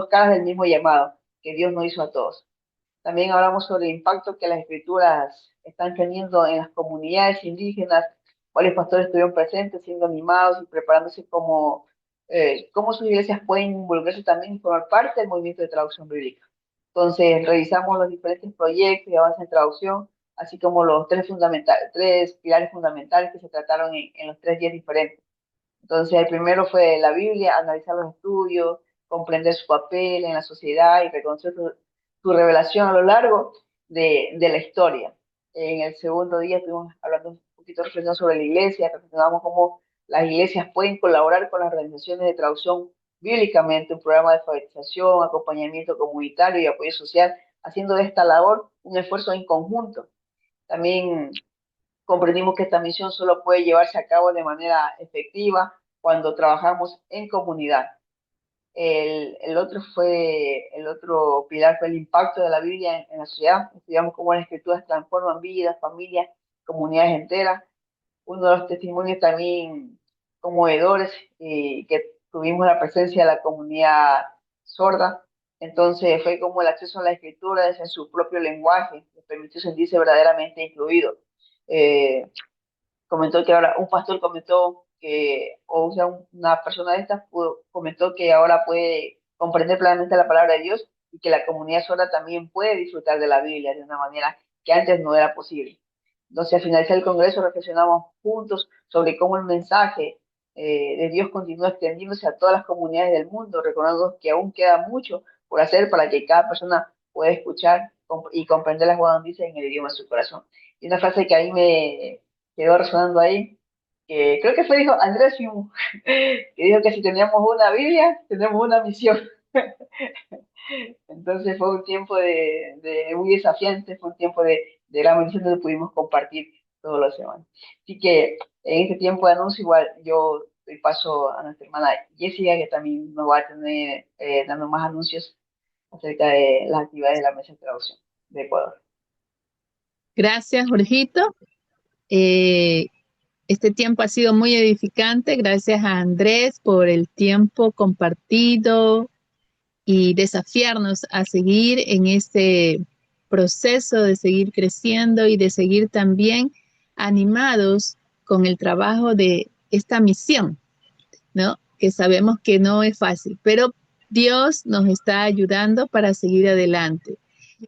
caras del mismo llamado que Dios nos hizo a todos. También hablamos sobre el impacto que las escrituras están teniendo en las comunidades indígenas, cuáles pastores estuvieron presentes, siendo animados y preparándose cómo sus iglesias pueden involucrarse también y formar parte del movimiento de traducción bíblica. Entonces, revisamos los diferentes proyectos y avances en traducción, así como los tres pilares fundamentales que se trataron en los 3 días diferentes. Entonces, el primero fue la Biblia, analizar los estudios, comprender su papel en la sociedad y reconocer su revelación a lo largo de la historia. En el segundo día estuvimos hablando un poquito reflexionando sobre la iglesia, reflexionamos cómo las iglesias pueden colaborar con las organizaciones de traducción bíblicamente, un programa de alfabetización, acompañamiento comunitario y apoyo social, haciendo de esta labor un esfuerzo en conjunto. También comprendimos que esta misión solo puede llevarse a cabo de manera efectiva cuando trabajamos en comunidad. El otro pilar fue el impacto de la Biblia en la sociedad. Estudiamos cómo las escrituras transforman vidas, familias, comunidades enteras. Uno de los testimonios también conmovedores, que tuvimos la presencia de la comunidad sorda. Entonces fue como el acceso a la escritura en su propio lenguaje les permitió sentirse verdaderamente incluidos. Eh, Comentó que ahora un pastor comentó que, o sea, una persona de estas comentó que ahora puede comprender plenamente la palabra de Dios y que la comunidad sorda también puede disfrutar de la Biblia de una manera que antes no era posible. Entonces, al finalizar el Congreso, reflexionamos juntos sobre cómo el mensaje de Dios continúa extendiéndose a todas las comunidades del mundo, recordando que aún queda mucho por hacer para que cada persona pueda escuchar y comprender las buenas noticias en el idioma de su corazón. Y una frase que ahí me quedó resonando ahí, que creo que fue, dijo Andrés Fiumó, que dijo que si teníamos una Biblia, tenemos una misión. Entonces fue un tiempo muy desafiante, fue un tiempo de gran bendición donde pudimos compartir todos los semanas. Así que en este tiempo de anuncio igual yo doy paso a nuestra hermana Jessica, que también nos va a tener dando más anuncios acerca de las actividades de la mesa de traducción de Ecuador.
Gracias, Jorgito. Este tiempo ha sido muy edificante. Gracias a Andrés por el tiempo compartido y desafiarnos a seguir en este proceso de seguir creciendo y de seguir también animados con el trabajo de esta misión, ¿no? Que sabemos que no es fácil, pero Dios nos está ayudando para seguir adelante.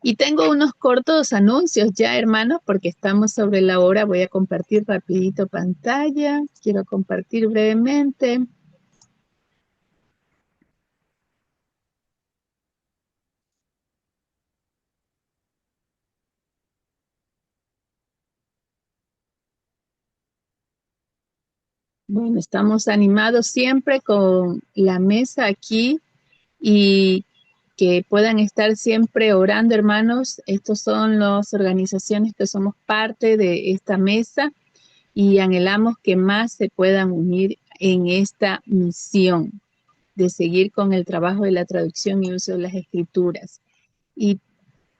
Y tengo unos cortos anuncios ya, hermanos, porque estamos sobre la hora. Voy a compartir rapidito pantalla. Quiero compartir brevemente. Bueno, estamos animados siempre con la mesa aquí y que puedan estar siempre orando, hermanos. Estos son las organizaciones que somos parte de esta mesa y anhelamos que más se puedan unir en esta misión de seguir con el trabajo de la traducción y uso de las escrituras. Y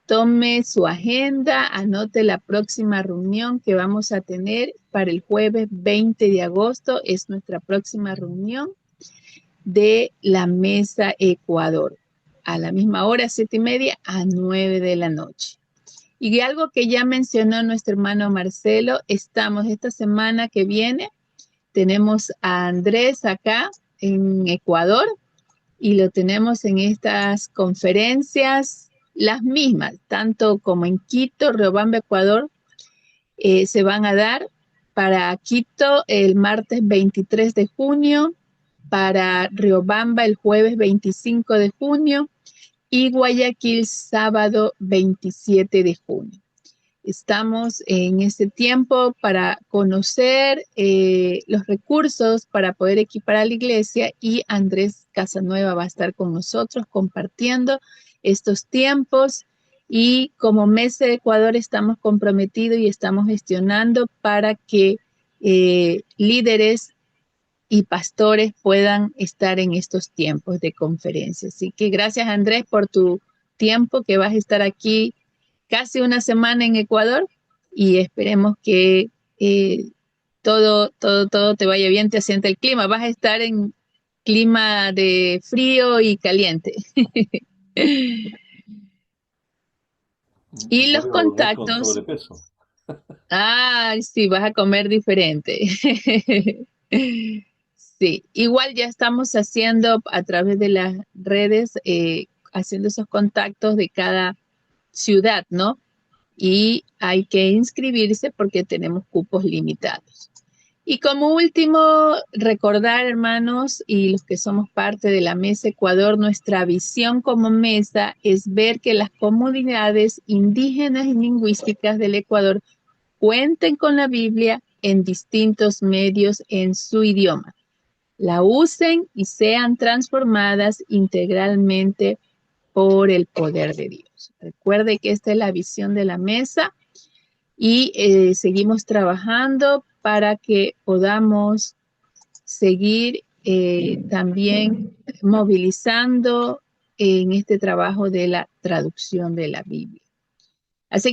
tome su agenda, anote la próxima reunión que vamos a tener para el jueves 20 de agosto. Es nuestra próxima reunión de la Mesa Ecuador. A la misma hora, 7:30 a 9 de la noche. Y algo que ya mencionó nuestro hermano Marcelo, estamos esta semana que viene, tenemos a Andrés acá en Ecuador y lo tenemos en estas conferencias, las mismas, tanto como en Quito, Riobamba, Ecuador, se van a dar para Quito el martes 23 de junio, para Riobamba el jueves 25 de junio y Guayaquil sábado 27 de junio. Estamos en este tiempo para conocer los recursos para poder equipar a la iglesia y Andrés Casanueva va a estar con nosotros compartiendo estos tiempos y como Mesa de Ecuador estamos comprometidos y estamos gestionando para que líderes y pastores puedan estar en estos tiempos de conferencia. Así que gracias, Andrés, por tu tiempo que vas a estar aquí casi una semana en Ecuador y esperemos que todo te vaya bien, te asiente el clima. Vas a estar en clima de frío y caliente. Y
Voy
los
a volver con
contactos,
sobrepeso.
sí, vas a comer diferente. Sí, igual ya estamos haciendo a través de las redes, haciendo esos contactos de cada ciudad, ¿no? Y hay que inscribirse porque tenemos cupos limitados. Y como último, recordar, hermanos, y los que somos parte de la Mesa Ecuador, nuestra visión como mesa es ver que las comunidades indígenas y lingüísticas del Ecuador cuenten con la Biblia en distintos medios en su idioma, la usen y sean transformadas integralmente por el poder de Dios. Recuerde que esta es la visión de la mesa y seguimos trabajando para que podamos seguir también movilizando en este trabajo de la traducción de la Biblia. Así que